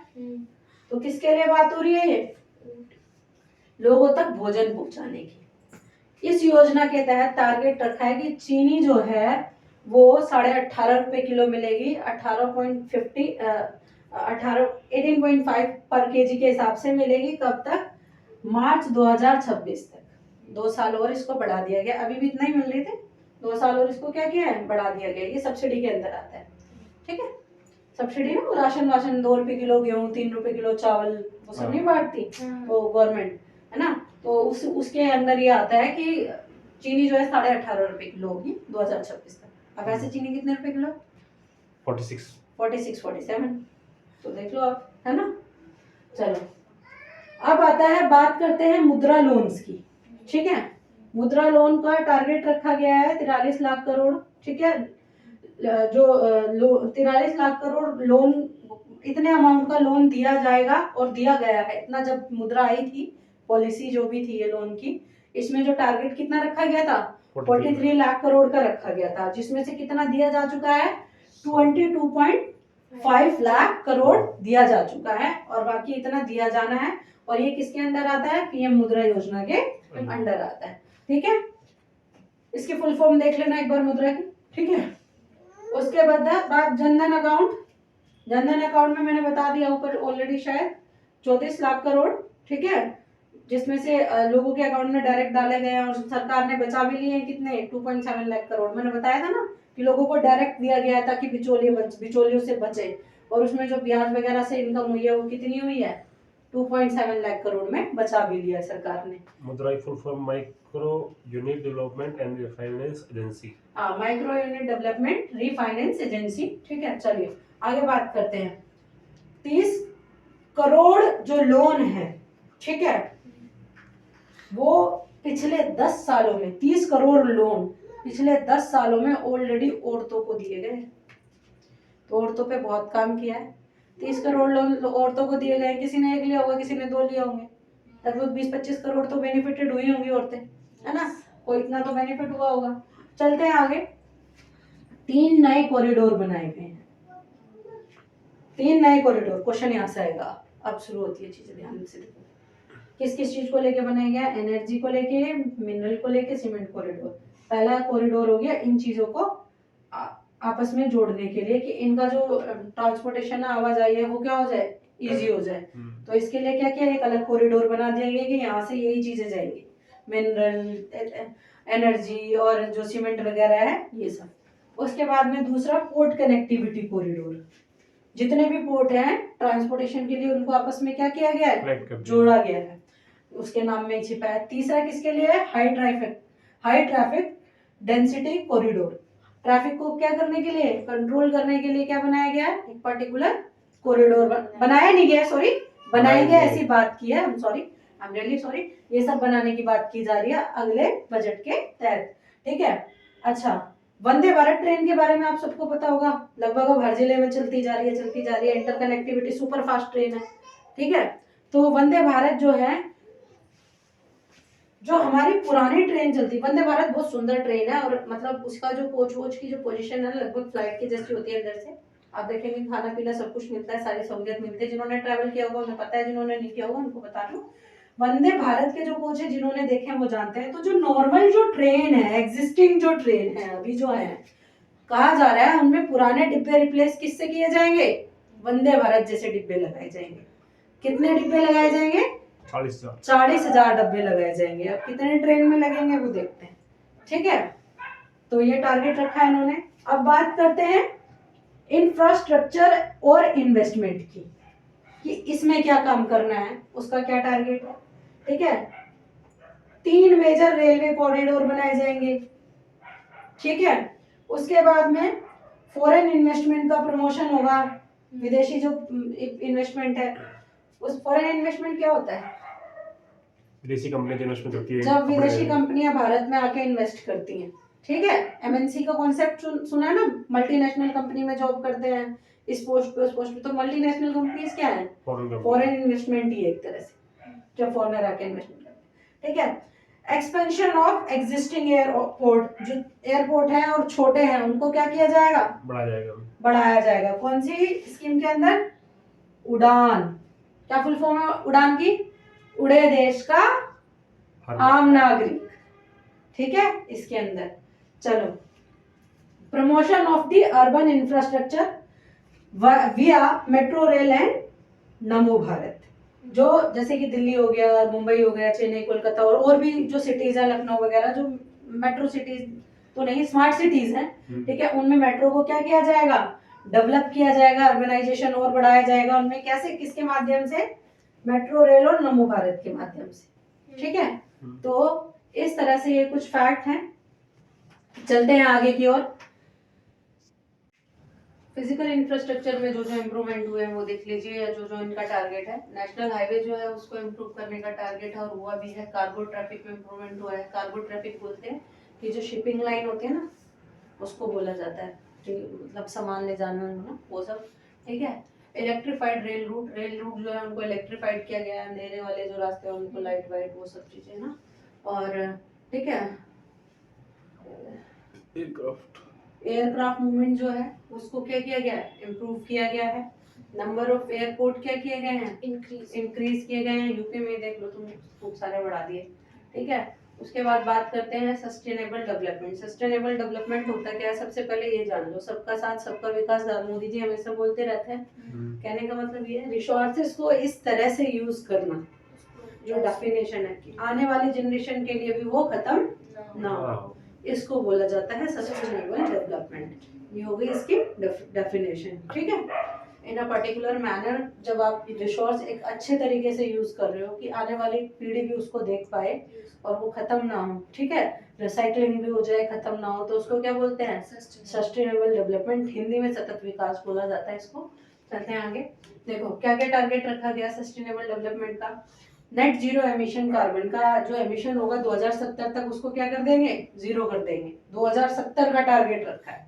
तो किसके लिए बात हो रही है, ये लोगों तक भोजन पहुंचाने की। इस योजना के तहत टारगेट रखा है कि चीनी जो है वो 18.5 किलो मिलेगी, 18.5 पर केजी के हिसाब से मिलेगी। कब तक, मार्च 2026 तक। 2 साल और इसको बढ़ा दिया गया, अभी भी इतना ही मिल रहे थे, 2 साल और इसको क्या किया है, बढ़ा दिया गया। ये सब्सिडी के अंदर आता है। ठीक है, सब्सिडी ना, राशन 2 रुपए किलो गेहूँ, 3 रुपए किलो चावल, वो सब नहीं बांटती वो गवर्नमेंट, है ना। तो उसके अंदर ये आता है कि चीनी जो है 18.5 किलो होगी 2026 तक। अब ऐसे चीनी कितने रुपए किलो, 46-47। तो देख लो आप, है ना। चलो अब आता है, बात करते हैं मुद्रा लोन्स की। ठीक है, मुद्रा लोन का टारगेट रखा गया है 43 लाख करोड़। ठीक है, जो 43 लाख करोड़ लोन, इतने अमाउंट का लोन दिया जाएगा और दिया गया है। इतना जब मुद्रा आई थी, पॉलिसी जो भी थी ये लोन की, इसमें जो टारगेट कितना रखा गया था, 43 लाख करोड़ का रखा गया था, जिसमें से कितना दिया जा चुका है, 22.5 लाख करोड़ दिया जा चुका है, और बाकी इतना दिया जाना है। और ये किसके अंदर आता है, पीएम मुद्रा योजना के अंडर आता है। ठीक है, इसकी फुल फॉर्म देख लेना एक बार मुद्रा की। ठीक है, उसके बाद जनधन अकाउंट, जनधन अकाउंट में मैंने बता दिया ऊपर ऑलरेडी शायद 34 लाख करोड़। ठीक है, जिसमें से लोगों के अकाउंट में डायरेक्ट डाले गए हैं, और सरकार ने बचा भी लिए हैं कितने, 2.7 लाख करोड़। मैंने बताया था ना कि लोगों को डायरेक्ट दिया गया है ताकि बिचौलियों से बचे, और उसमें जो ब्याज वगैरह से इनकम हुई है वो कितनी हुई है, 2.7 लाख करोड़ में बचा भी लिया सरकार ने। मुद्रा full form micro unit development and refinance agency. Micro unit development refinance agency. ठीक है, चलिए आगे बात करते हैं। 30 करोड़ जो लोन है, ठीक है, वो पिछले 10 सालों में 30 करोड़ लोन पिछले 10 सालों में ऑलरेडी औरतों को दिए गए। तो औरतों पे बहुत काम किया है। 30 करोड़ लोन औरतों को दिए गए, किसी ने 1 लिया होगा, किसी ने 2 लिया होंगे, लगभग 20-25 करोड़ तो बेनिफिटेड हुई होंगी औरतें, है ना, कोई इतना तो बेनिफिट हुआ होगा। चलते हैं आगे। 3 नए कॉरिडोर बनाए गए हैं, 3 नए कॉरिडोर। क्वेश्चन यहाँ से आएगा, अब शुरू होती है चीजें, ध्यान से देखो। किस किस चीज को लेके बनाया गया? एनर्जी को लेके, मिनरल को लेके, सीमेंट कॉरिडोर। पहला कॉरिडोर हो गया इन चीजों को आपस में जोड़ने के लिए, कि इनका जो ट्रांसपोर्टेशन है, आवाजाही है, वो क्या हो जाए, इजी हो जाए। तो इसके लिए क्या किया, एक अलग कॉरिडोर बना दिया गया कि यहाँ से यही चीजें जाएंगी, मिनरल, एनर्जी और जो सीमेंट वगैरह है ये सब। उसके बाद में दूसरा पोर्ट कनेक्टिविटी कॉरिडोर। जितने भी पोर्ट हैं ट्रांसपोर्टेशन के लिए, उनको आपस में क्या किया गया है, जोड़ा गया है, उसके नाम में छिपा है। तीसरा किसके लिए है? High traffic density corridor. Traffic को क्या करने के लिए, कंट्रोल करने के लिए क्या बनाया गया है, एक पर्टिकुलर कॉरिडोर बनाया नहीं गया, सॉरी, बनाया गया, ऐसी बात की है, आई एम रियली सॉरी। ये सब बनाने की बात की जा रही है अगले बजट के तहत, ठीक है। अच्छा, वंदे भारत ट्रेन के बारे में आप सबको पता होगा, लगभग अब हर जिले में चलती जा रही है, inter connectivity, super fast train है, ठीक है। तो वंदे भारत जो है, जो हमारी पुरानी ट्रेन चलती, वंदे भारत बहुत सुंदर ट्रेन है, और मतलब उसका जो कोच वोच की जो पोजीशन है लगभग फ्लाइट की जैसी होती है। अंदर से आप देखेंगे खाना पीना सब कुछ मिलता है, सारी सहूलियत मिलती है। जिन्होंने ट्रैवल किया होगा उन्हें पता है, जिन्होंने नहीं किया होगा उनको बता दूं, वंदे भारत के जो कोच है, जिन्होंने देखे हैं वो जानते हैं। तो जो नॉर्मल जो ट्रेन है, एग्जिस्टिंग जो ट्रेन है अभी जो है, कहा जा रहा है उनमें पुराने डिब्बे रिप्लेस किससे किए जाएंगे, वंदे भारत जैसे डिब्बे लगाए जाएंगे। कितने डिब्बे लगाए जाएंगे? 40,000 डब्बे लगाए जाएंगे। अब कितने ट्रेन में लगेंगे वो देखते हैं, ठीक है। तो ये टारगेट रखा है इन्होंने। अब बात करते हैं इंफ्रास्ट्रक्चर और इन्वेस्टमेंट की, कि इसमें क्या काम करना है, उसका क्या टारगेट है, ठीक है। 3 मेजर रेलवे कॉरिडोर बनाए जाएंगे, ठीक है। उसके बाद में फॉरेन इन्वेस्टमेंट का प्रमोशन होगा, विदेशी जो इन्वेस्टमेंट है, उस फॉरेन इन्वेस्टमेंट क्या होता है, विदेशी कंपनी इन्वेस्टमेंट करती है, जब विदेशी कंपनियां भारत में आके इन्वेस्ट करती हैं, ठीक है। एमएनसी का कॉन्सेप्ट सुना है ना, मल्टीनेशनल कंपनी में जॉब करते हैं, इस पोस्ट पे उस पोस्ट पे। तो मल्टीनेशनल कंपनीज क्या है, फॉरेन इन्वेस्टमेंट ही एक तरह से, जब फॉरेनर आके इन्वेस्टमेंट करते हैं, ठीक है। एक्सपेंशन ऑफ एग्जिस्टिंग एयरपोर्ट, जो एयरपोर्ट है और छोटे हैं उनको क्या किया जाएगा, बढ़ाया जाएगा। कौन सी स्कीम के अंदर, उड़ान, क्या फुल फॉर्म है उड़ान की, उड़े देश का आम नागरिक, ठीक है, इसके अंदर। चलो, promotion of the urban infrastructure विया मेट्रो रेल एंड नमो भारत। जो जैसे कि दिल्ली हो गया, मुंबई हो गया, चेन्नई, कोलकाता और भी जो सिटीज है, लखनऊ वगैरह, जो मेट्रो सिटीज तो नहीं, स्मार्ट सिटीज हैं, ठीक है, उनमें मेट्रो को क्या किया जाएगा, डेवलप किया जाएगा, अर्बनाइजेशन और बढ़ाया जाएगा उनमें। कैसे, किसके माध्यम से, मेट्रो रेल और नमो भारत के माध्यम से, ठीक है। तो इस तरह से ये कुछ फैक्ट हैं। चलते हैं आगे की ओर। फिजिकल इंफ्रास्ट्रक्चर में जो जो इम्प्रूवमेंट हुए हैं वो देख लीजिए, जो जो इनका टारगेट है। नेशनल हाईवे जो है उसको इम्प्रूव करने का टारगेट है और हुआ भी है। कार्गो ट्रैफिक में इम्प्रूवमेंट हुआ है। कार्गो ट्रैफिक बोलते हैं कि जो शिपिंग लाइन होती है ना, उसको बोला जाता है, मतलब सामान ले जाना ना, वो सब, ठीक है। इलेक्ट्रिफाइड रेल रूट जो है उनको इलेक्ट्रिफाइड किया गया है। अंधेरे वाले जो रास्ते हैं उनको लाइट वाइट, वो सब चीजें ना, और ठीक है। एयरक्राफ्ट मूवमेंट जो है उसको क्या किया गया है, इम्प्रूव किया गया है। नंबर ऑफ एयरपोर्ट क्या किए गए हैं, इंक्रीज किए गए हैं। यूपी में देख लो तुम, खूब सारे बढ़ा दिए, ठीक है। उसके बाद बात करते हैं सस्टेनेबल डेवलपमेंट। सस्टेनेबल डेवलपमेंट होता क्या है, सबसे पहले ये जान लो, सबका साथ सबका विकास मोदी जी हमेशा बोलते रहते हैं। कहने का मतलब ये है, रिसोर्सेज को इस तरह से यूज करना, जो डेफिनेशन है कि आने वाली जनरेशन के लिए भी वो खत्म ना हो, इसको बोला जाता है सस्टेनेबल डेवलपमेंट। ये हो गई इसकी डेफिनेशन, ठीक है। इन अ पर्टिकुलर मैनर, जब आप रिसोर्स एक अच्छे तरीके से यूज कर रहे हो कि आने वाली पीढ़ी भी उसको देख पाए और वो खत्म ना हो, ठीक है, रिसाइकलिंग भी हो जाए, खत्म ना हो, तो उसको क्या बोलते हैं, सस्टेनेबल डेवलपमेंट। हिंदी में सतत विकास बोला जाता है इसको। चलते हैं आगे। देखो क्या क्या टारगेट रखा गया सस्टेनेबल डेवलपमेंट का। नेट जीरो एमिशन, कार्बन का जो एमिशन होगा 2070 तक उसको क्या कर देंगे, जीरो कर देंगे। 2070 का टारगेट रखा है,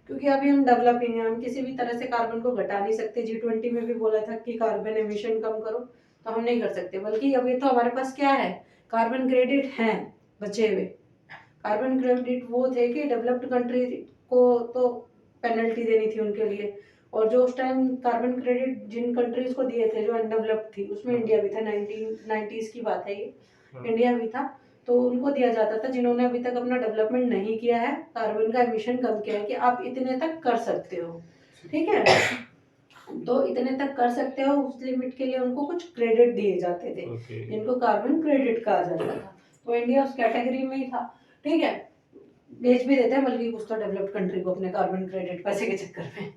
क्योंकि अभी हम डेवलपिंग है, हम किसी भी तरह से कार्बन को घटा नहीं सकते। G20 में भी बोला था कि कार्बन एमिशन कम करो, तो हम नहीं कर सकते। बल्कि अभी तो हमारे पास क्या है, कार्बन क्रेडिट हैं बचे हुए। कार्बन क्रेडिट वो थे कि डेवलप्ड कंट्री को तो पेनल्टी देनी थी उनके लिए, और जो उस टाइम कार्बन क्रेडिट जिन कंट्रीज को दिए थे जो अनडेवलप्ड थी, उसमें इंडिया भी था। 1990s की बात है ये, इंडिया भी था। तो उनको दिया जाता था जिन्होंने अभी तक अपना डेवलपमेंट नहीं किया है, कार्बन का एमिशन कम किया है, कि आप इतने तक कर सकते हो, ठीक है। तो इतने तक कर सकते हो, उस लिमिट के लिए उनको कुछ क्रेडिट दिए जाते थे, जिनको कार्बन क्रेडिट कहा जाता था। तो इंडिया उस कैटेगरी में ही था, ठीक है। बेच भी देते हैं बल्कि कुछ तो डेवलप्ड कंट्री को अपने कार्बन क्रेडिट पैसे के चक्कर में।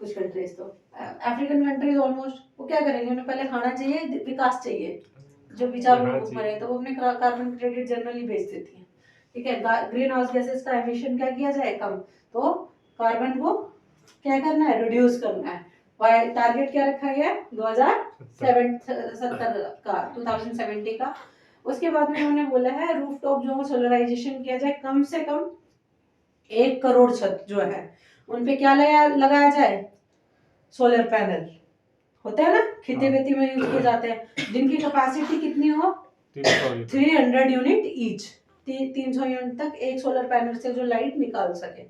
कुछ कंट्रीज तो, अफ्रीकन कंट्रीज ऑलमोस्ट, वो क्या करेंगे, उन्हें पहले खाना चाहिए, विकास चाहिए। जो बेचारों को भूख मरे, तो वो अपने कार्बन क्रेडिट जनरली बेच देती हैं, ठीक है। ग्रीन हाउस गैसेस का एमिशन क्या किया जाए, कम। तो कार्बन को क्या करना है, रिड्यूस करना है। वाई टारगेट क्या रखा गया है, 2070 का, 2070 का। उसके बाद में उन्होंने बोला है रूफटॉप जो सोलराइजेशन किया जाए, कम से कम 1 करोड़ छत जो है उन पे क्या लगाया जाए, सोलर पैनल। होता है ना, खेती वेती में यूज किए जाते हैं, जिनकी कैपेसिटी कितनी हो, 300 यूनिट ईच। 300 यूनिट तक एक सोलर पैनल से जो लाइट निकाल सके,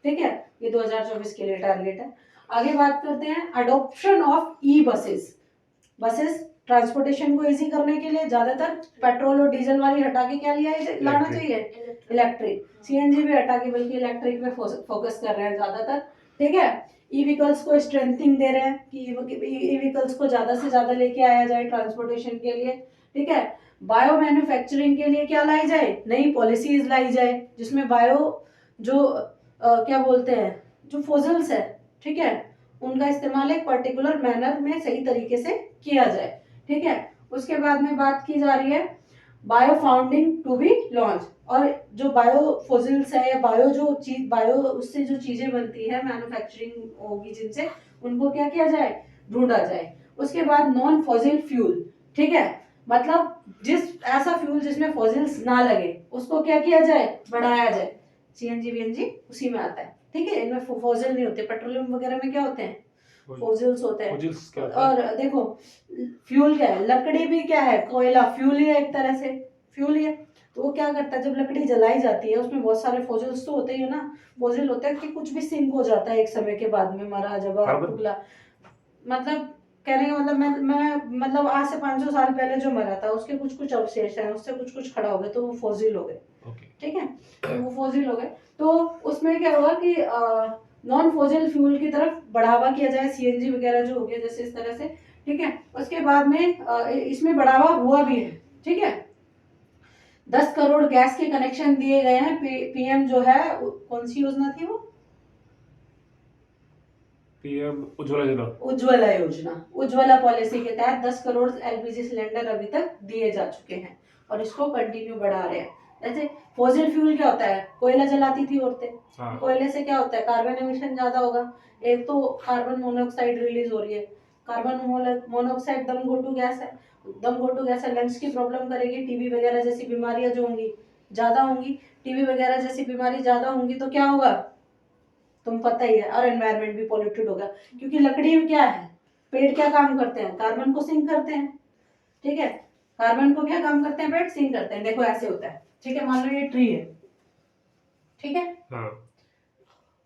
ठीक है। ये 2024 के लिए टारगेट है। आगे बात करते हैं adoption of e buses. Buses transportation को इजी करने के लिए ज्यादातर पेट्रोल और डीजल वाली हटा के क्या लाना चाहिए, इलेक्ट्रिक। सीएनजी भी हटा के बल्कि इलेक्ट्रिक पे फोकस कर रहे हैं ज्यादातर, ठीक है। ई व्हीकल्स को स्ट्रेंथिंग दे रहे हैं कि ई व्हीकल्स को ज्यादा से ज्यादा लेके आया जाए ट्रांसपोर्टेशन के लिए, ठीक है। बायो मैन्युफैक्चरिंग के लिए क्या लाई जाए, नई पॉलिसीज लाई जाए, जिसमें बायो जो क्या बोलते हैं, जो फोसिल्स है, ठीक है, उनका इस्तेमाल एक पर्टिकुलर मैनर में सही तरीके से किया जाए, ठीक है। उसके बाद में बात की जा रही है bio founding to be launch, और जो बायो फोसिल्स है या बायो जो चीज, बायो उससे जो चीजें बनती है, मैन्युफैक्चरिंग होगी जिनसे, उनको क्या किया जाए, ढूंढा जाए। उसके बाद नॉन फॉसिल फ्यूल, ठीक है, मतलब जिस ऐसा फ्यूल जिसमें फॉसिल्स ना लगे उसको क्या किया जाए, बढ़ाया जाए। सीएनजी वीएनजी उसी में आता है, ठीक है। इनमें फॉसिल नहीं होते, पेट्रोलियम वगैरह में क्या होते हैं, फॉसिल्स होते हैं। और देखो फ्यूल क्या है, लकड़ी भी क्या है, कोयला फ्यूल ही है, एक तरह से फ्यूल ही है। तो वो क्या करता है, जब लकड़ी जलाई जाती है उसमें बहुत सारे फॉसिल्स तो होते ही है ना, फॉसिल होता है कि कुछ भी सिंक हो जाता है एक समय के बाद में, मरा जब टुकड़ा, मतलब कहने का मतलब मैं मतलब आज से 500 साल पहले जो मरा था उसके कुछ कुछ अवशेष हैं, उससे कुछ कुछ खड़ा हो गया, तो वो फॉसिल हो गए, ठीक है। तो वो फॉसिल हो गए, तो उसमें क्या होगा कि नॉन फॉसिल फ्यूल की तरफ बढ़ावा किया जाए, सीएनजी वगैरह जो हो गया जैसे इस तरह से, ठीक है। उसके बाद में इसमें बढ़ावा हुआ भी है, ठीक है। 10 करोड़ गैस के कनेक्शन दिए गए हैं। पीएम जो है, कौन सी योजना थी वो, पीएम उज्ज्वला योजना, उज्ज्वला योजना, उज्ज्वला पॉलिसी के तहत 10 करोड़ एलपीजी सिलेंडर अभी तक दिए जा चुके हैं, और इसको कंटिन्यू बढ़ा रहे हैं। जैसे फॉसिल फ्यूल क्या होता है, कोयला जलाती थी औरतें, कोयले से क्या होता है, कार्बन एमिशन ज्यादा होगा। एक तो कार्बन मोनोऑक्साइड रिलीज हो रही है, कार्बन मोनोऑक्साइड दम घोटू गैस है, दम घोटू गैस है, लंग्स की प्रॉब्लम करेगी, टीबी वगैरह जैसी बीमारियां जो होंगी ज्यादा होंगी, टीबी वगैरह जैसी बीमारी ज्यादा होंगी, तो क्या होगा तुम पता ही है, और एनवायरनमेंट भी पॉल्यूटेड होगा। क्योंकि लकड़ी में क्या है, पेड़ क्या काम करते हैं, कार्बन को सिंक करते हैं, ठीक है। कार्बन को क्या काम करते हैं, पेड़ सिंक करते हैं। देखो ऐसे होता है, ठीक है। मान लो ये ट्री है, ठीक है,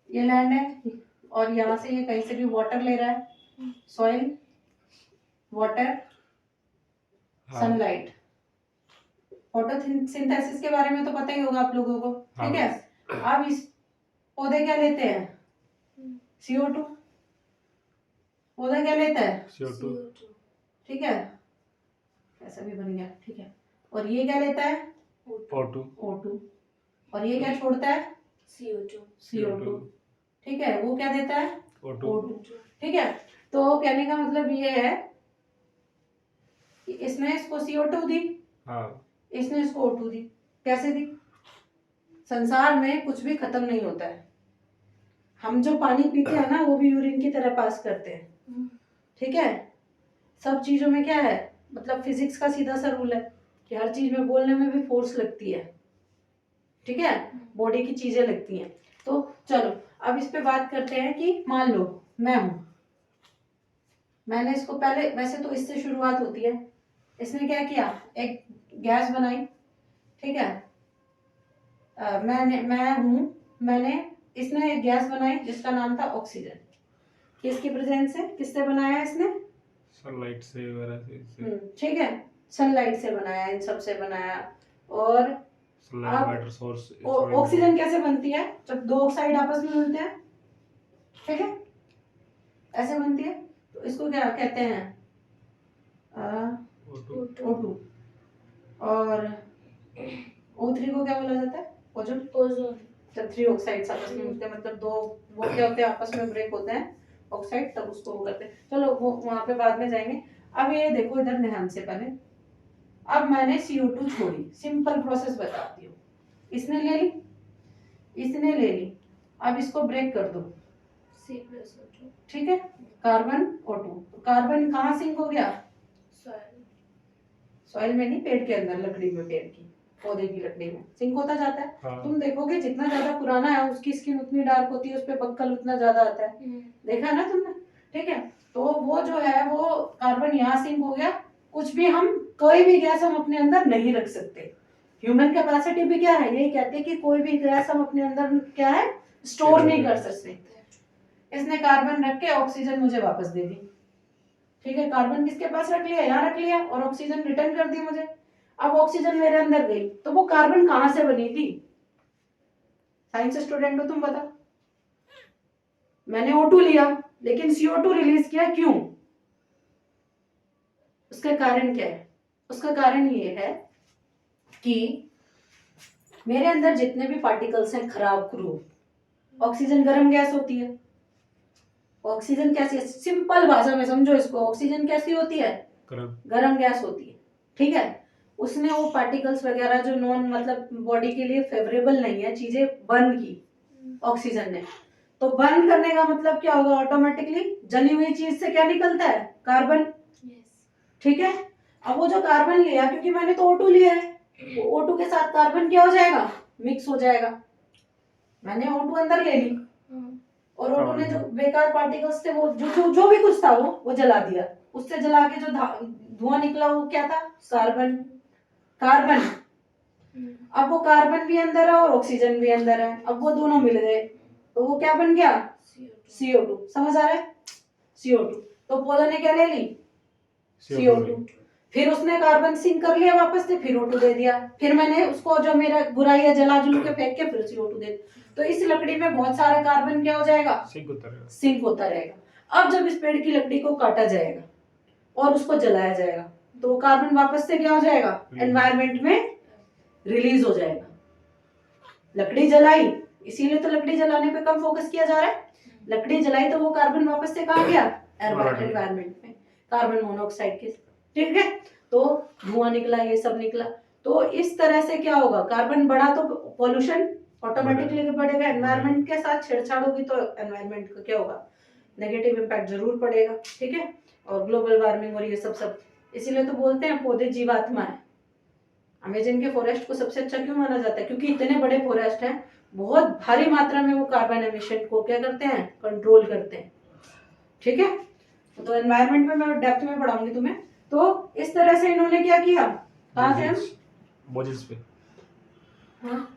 ये लैंड है, और यहाँ से ये कहीं से भी वाटर ले रहा है, सॉइल, वाटर, सनलाइट, फोटोसिंथेसिस के बारे में तो पता ही होगा आप लोगों को, ठीक है। अब इस पौधे क्या लेते हैं, CO2, पौधा क्या लेता है, CO2, ठीक है, ऐसा भी बन गया, ठीक है। और ये क्या लेता है, O2, और ये क्या छोड़ता है, CO2, ठीक है। वो क्या देता है, O2, ठीक है। तो कहने का मतलब ये है कि इसने इसको CO2 दी, इसने इसको O2 दी। कैसे दी, संसार में कुछ भी खत्म नहीं होता है। हम जो पानी पीते हैं ना, वो भी यूरिन की तरह पास करते हैं, ठीक है, सब चीजों में क्या है, मतलब फिजिक्स का सीधा सा रूल है कि हर चीज में बोलने में भी फोर्स लगती है, ठीक है, बॉडी की चीजें लगती हैं। तो चलो अब इस पे बात करते हैं कि मान लो मैं हूं, मैंने इसको पहले, वैसे तो इससे शुरुआत होती है, इसने क्या किया, एक गैस बनाई, ठीक है, मैंने इसने एक गैस बनाई जिसका नाम था ऑक्सीजन। किसकी प्रेजेंस से, किससे बनाया इसने, सनलाइट से वगैरह से ठीक है, सनलाइट से बनाया, इन सब से बनाया। और सनलाइट अब वाटर सोर्स ऑक्सीजन कैसे बनती है, जब दो ऑक्साइड आपस में मिलते हैं, ठीक है, ऐसे बनती है। तो इसको क्या कहते हैं, O2। और O3 को क्या बोला जाता है, ओजोन। जब थ्री ऑक्साइड्स आपस में मिलते हैं, मतलब दो, वो क्या होते हैं, आपस में ब्रेक होते हैं ऑक्साइड, तब उसको वो करते हैं। चलो वो वहां पे बाद में जाएंगे। अब ये देखो इधर ध्यान से पहले, अब मैंने CO2 छोड़ी, सिंपल प्रोसेस बताती हूँ। इसने ले ली, इसने ले ली, अब इसको ब्रेक कर दो, C+O2, ठीक है, कार्बन O2। कार्बन कहाँ सिंक हो गया, सॉइल में नहीं, पेड़ के अंदर, लकड़ी में, पेड़ की, पौधे की लकड़ी में सिंक होता जाता है। हाँ। तुम देखोगे जितना ज्यादा पुराना है उसकी स्किन उतनी डार्क होती है, उस पे बक्कल उतना ज्यादा आता है, देखा है ना तुमने, ठीक है। तो वो जो है, वो कार्बन यहाँ सिंक हो गया। कुछ भी हम, कोई भी गैस हम अपने अंदर नहीं रख सकते। ह्यूमन कैपेसिटी भी क्या है, यही कहते हैं कि कोई भी गैस हम अपने अंदर क्या है, स्टोर नहीं कर सकते। इसने कार्बन रख के ऑक्सीजन मुझे वापस दे दी, ठीक है, कार्बन किसके पास रख लिया, यहाँ रख लिया, और ऑक्सीजन रिटर्न कर दी मुझे। अब ऑक्सीजन मेरे अंदर गई, तो वो कार्बन कहां से बनी थी, साइंस स्टूडेंट हो तुम, बता। मैंने O2 लिया लेकिन CO2 रिलीज किया, क्यों, उसका कारण क्या है, उसका कारण ये है कि मेरे अंदर जितने भी पार्टिकल्स हैं खराब क्रू, ऑक्सीजन गर्म गैस होती है, ऑक्सीजन कैसी है, सिंपल भाषा में समझो इसको, ऑक्सीजन कैसी होती है, गर्म गैस होती है, ठीक है। उसने वो पार्टिकल्स वगैरह जो नॉन, मतलब बॉडी के लिए फेवरेबल नहीं है, चीजें बर्न की ऑक्सीजन ने। तो बर्न करने का मतलब क्या होगा, ऑटोमेटिकली जली हुई चीज से क्या निकलता है, कार्बन, ठीक है। अब वो जो कार्बन लिया, क्योंकि मैंने तो O2 लिया है, वो O2 के साथ कार्बन क्या हो जाएगा, मिक्स हो जाएगा। मैंने O2 अंदर ले ली, और O2 ने जो बेकार पार्टिकल्स थे, वो जो भी कुछ था वो जला दिया। उससे जला के जो धुआं निकला वो क्या था, कार्बन, कार्बन। अब वो कार्बन भी अंदर है और ऑक्सीजन भी अंदर है, अब वो दोनों मिल गए, तो वो क्या बन गया, CO2। समझ आ रहा है, CO2। तो पौधे ने क्या ले ली, CO2। फिर उसने कार्बन सिंक कर लिया वापस से, फिर O2 दे दिया, फिर मैंने उसको जो मेरा बुराई है जला जुल के फेंक के फिर CO2 दे दिया। तो इस लकड़ी में बहुत सारा कार्बन क्या हो जाएगा, सिंक होता रहेगा। अब जब इस पेड़ की लकड़ी को काटा जाएगा और उसको जलाया जाएगा, तो कार्बन वापस से क्या हो जाएगा, एनवायरमेंट में रिलीज हो जाएगा। लकड़ी जलाई, इसीलिए तो लकड़ी जलाने पे कम फोकस किया जा रहा है। लकड़ी जलाई तो वो कार्बन वापस से कहाँ गया, एनवायरमेंट में, कार्बन मोनोऑक्साइड के, ठीक है। तो धुआं निकला, ये सब निकला। तो इस तरह से क्या होगा, कार्बन बढ़ा तो पॉल्यूशन ऑटोमेटिकली बढ़ेगा, एनवायरमेंट के साथ छेड़छाड़ होगी तो एनवायरमेंट का क्या होगा, नेगेटिव इम्पैक्ट जरूर पड़ेगा, ठीक है। और ग्लोबल वार्मिंग और ये सब इसीलिए तो बोलते हैं पौधे जीवात्मा है। अमेजन के फॉरेस्ट को सबसे अच्छा क्यों माना जाता है, क्योंकि इतने बड़े फॉरेस्ट हैं, बहुत भारी मात्रा में वो कार्बन एमिशन को क्या करते हैं, कंट्रोल करते हैं, ठीक है। तो एनवायरमेंट में मैं डेप्थ में पढ़ाऊंगी तुम्हें। तो इस तरह से इन्होंने क्या किया, कहाँ थे हम, बोजिल्स पे, हाँ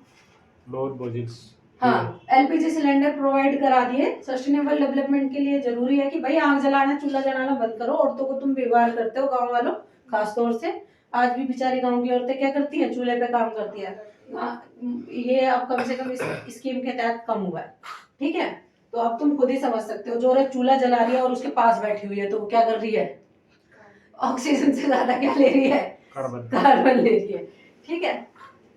बोजिल्स, हाँ, LPG सिलेंडर प्रोवाइड करा दिए। सस्टेनेबल डेवलपमेंट के लिए जरूरी है कि भाई आग जलाना, चूल्हा जलाना बंद करो। औरतों को तुम व्यवहार करते हो, गांव वालों खासतौर से, आज भी बेचारी गांव की औरतें क्या करती हैं, चूल्हे पे काम करती है। ये अब कम से कम इस स्कीम के तहत कम हुआ है, ठीक है। तो अब तुम खुद ही समझ सकते हो, जो औरत चूल्हा जला रही है और उसके पास बैठी हुई है, तो वो क्या कर रही है, ऑक्सीजन से ज्यादा क्या ले रही है, कार्बन ले रही है, ठीक है।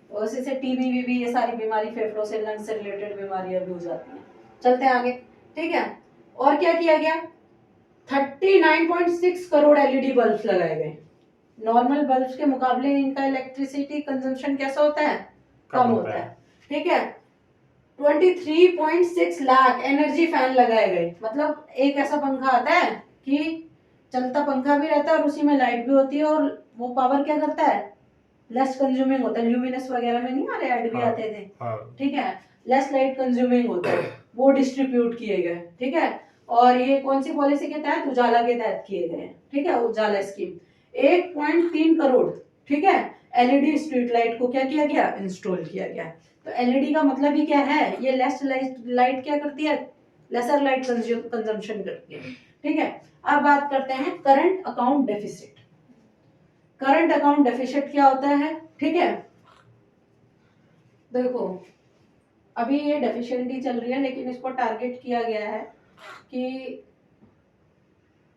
और उसी से टीबी वीबी ये सारी बीमारी, फेफड़ों से, लंग से रिलेटेड बीमारियां भी हो जाती हैं। चलते हैं आगे, ठीक है। और क्या किया गया, 39.6 करोड़ LED बल्ब लगाए गए। नॉर्मल बल्ब के मुकाबले इनका इलेक्ट्रिसिटी कंजम्पशन कैसा होता है, कम होता है, ठीक है। 23.6 लाख एनर्जी फैन लगाए गए। मतलब एक ऐसा पंखा आता है कि चलता पंखा भी रहता है और उसी में लाइट भी होती है, और वो पावर क्या करता है, लेस कंज्यूमिंग होता है। ल्यूमिनस वगैरह में नहीं आ रहे ऐड भी हाँ, आते थे, हाँ, ठीक है, लेस लाइट कंज्यूमिंग होता है, वो डिस्ट्रीब्यूट किए गए, ठीक है। और ये कौन सी पॉलिसी के तहत, उजाला के तहत किए गए हैं, ठीक है, उजाला स्कीम। 1.3 करोड़, ठीक है, एलईडी स्ट्रीट लाइट को क्या किया गया, इंस्टॉल किया गया। तो एलईडी का मतलब ही क्या है, ये लेस लाइट क्या करती है, लेसर लाइट कंजम्पशन करती है, ठीक है। अब बात करते हैं current account deficit. Current account deficit क्या होता है, ठीक है। देखो अभी ये डेफिशिएंटी चल रही है, लेकिन इसको टारगेट किया गया है कि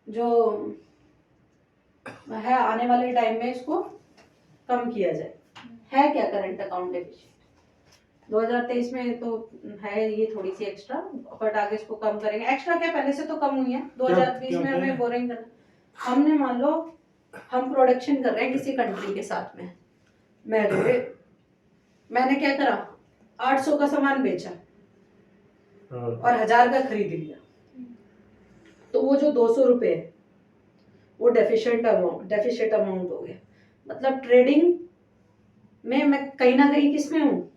जो है आने वाले टाइम में इसको कम किया जाए। है क्या करंट अकाउंट डेफिसिट, 2023 में तो है ये थोड़ी सी एक्स्ट्रा, बट आगे इसको कम करेंगे। एक्स्ट्रा क्या, पहले से तो कम हुई है। 2020 में हमें बोरिंग करना, हमने मान लो हम प्रोडक्शन कर रहे हैं किसी कंट्री के साथ में, मैंने क्या करा, 800 का सामान बेचा और 1000 का खरीद लिया, तो वो जो 200 रुपए है वो डेफिशिएंट अमाउंट हो गया। मतलब ट्रेडिंग में मैं कहीं ना कहीं किस में हूँ,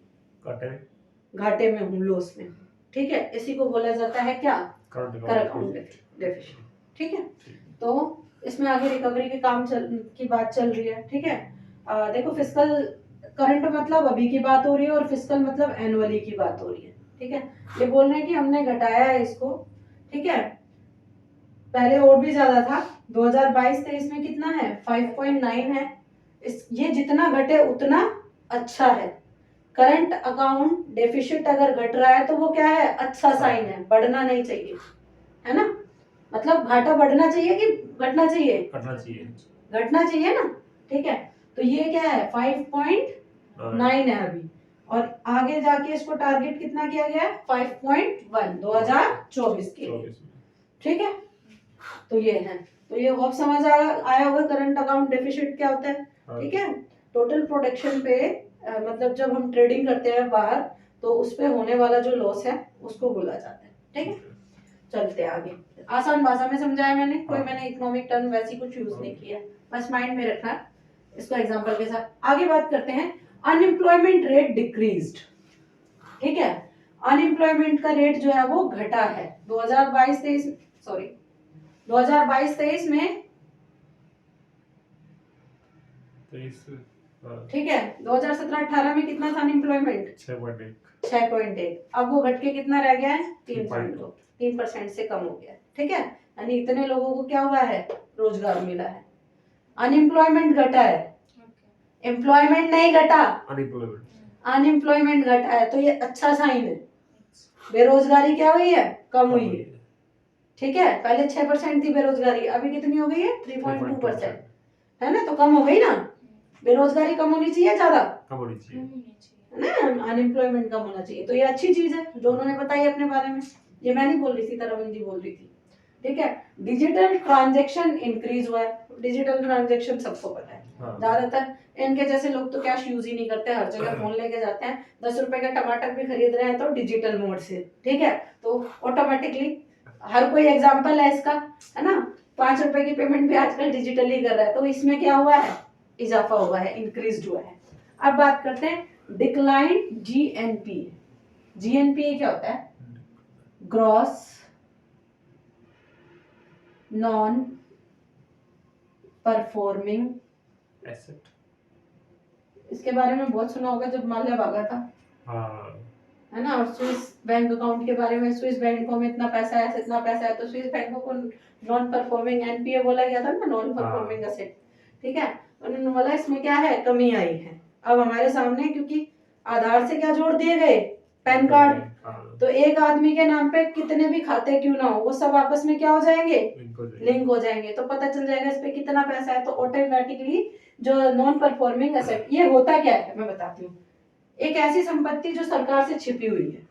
घाटे में हूँ, लॉस में, ठीक है। इसी को बोला जाता है क्या, करंट अकाउंट डेफिसिट, ठीक है। तो इसमें आगे रिकवरी के काम की बात चल रही है, ठीक है। देखो फिस्कल करंट मतलब अभी की बात हो रही है, और फिस्कल मतलब एनुअली की बात हो रही है, ठीक है। ये बोल रहे हैं कि हमने घटाया है इसको, ठीक है, पहले और भी ज्यादा था। 2022-23 में कितना है, 5.9 है। ये जितना घटे उतना अच्छा है। करंट अकाउंट डेफिसिट अगर घट रहा है तो वो क्या है, अच्छा साइन है, बढ़ना नहीं चाहिए, है ना। मतलब घाटा बढ़ना चाहिए कि घटना चाहिए, घटना चाहिए ना, ठीक है। तो ये क्या है, 5.9 है अभी, और आगे जाके इसको टारगेट कितना किया गया है, 5.1 2024 के लिए, ठीक है। तो ये है, तो ये होप समझ आया होगा करंट अकाउंट डेफिसिट क्या होता है, ठीक है। टोटल प्रोडक्शन पे मतलब जब हम ट्रेडिंग करते हैं बाहर, तो उस पे होने वाला जो लॉस है उसको बोला जाता है, ठीक है। चलते हैं आगे, आसान भाषा में समझाया मैंने, कोई मैंने इकोनॉमिक टर्म वैसी कुछ यूज नहीं किया, बस माइंड में रखना इसको एग्जांपल के साथ। आगे बात करते हैं, अनएम्प्लॉयमेंट रेट डिक्रीज्ड, ठीक है। अनएम्प्लॉयमेंट का रेट जो है वो घटा है 2022-23 सॉरी 2022-23 में, ठीक है। 2017-18 में कितना था अनएम्प्लॉयमेंट, 6.1, अब वो घट के कितना रह गया है, 3.2, 3% से कम हो गया, ठीक है। यानी इतने लोगों को क्या हुआ है, रोजगार मिला है। अनएम्प्लॉयमेंट घटा है, एम्प्लॉयमेंट नहीं घटा, अनएम्प्लॉयमेंट घटा है, तो ये अच्छा साइन है। बेरोजगारी क्या हुई है, कम हुई है, ठीक है। पहले 6% थी बेरोजगारी, अभी कितनी हो गई है, 3.2%, है ना। तो कम हो गई ना, बेरोजगारी कम होनी चाहिए, ज्यादा कम होनी चाहिए, है ना, अनएम्प्लॉयमेंट कम होना चाहिए। तो ये अच्छी चीज है जो उन्होंने बताई अपने बारे में, ये मैं नहीं बोल रही थी, तरवंदी बोल रही थी, ठीक है। डिजिटल ट्रांजैक्शन इंक्रीज हुआ है, डिजिटल ट्रांजैक्शन सबको पता है, ज्यादातर इनके जैसे लोग तो कैश यूज ही नहीं करते, हर जगह फोन लेके जाते हैं। 10 रुपए का टमाटर भी खरीद रहे हैं तो डिजिटल मोड से, ठीक है। तो ऑटोमेटिकली हर कोई एग्जाम्पल है इसका, है ना। 5 रुपए की पेमेंट भी आजकल डिजिटली कर रहा है, तो इसमें क्या हुआ है, इजाफा हुआ है, इंक्रीज हुआ है। अब बात करते हैं डिक्लाइन जीएनपी। जीएनपी क्या होता है, ग्रॉस नॉन परफॉर्मिंग एसेट। इसके बारे में बहुत सुना होगा जब माल्या भागा था, है ना। और स्विस बैंक अकाउंट के बारे में, स्विस बैंकों में इतना पैसा है, इतना पैसा है, तो स्विस बैंकों को नॉन परफॉर्मिंग एनपीए बोला गया था ना, नॉन परफॉर्मिंग एसेट, ठीक है। उन्होंने बोला इसमें क्या है, कमी आई है। अब हमारे सामने, क्योंकि आधार से क्या जोड़ दिए गए, पैन कार्ड, तो एक आदमी के नाम पे कितने भी खाते क्यों ना हो, वो सब आपस में क्या हो जाएंगे, लिंक हो जाएंगे, तो पता चल जाएगा इस पे कितना पैसा है। तो ऑटोमेटिकली जो नॉन परफॉर्मिंग एसेट, ये होता क्या है मैं बताती हूँ, एक ऐसी संपत्ति जो सरकार से छिपी हुई है,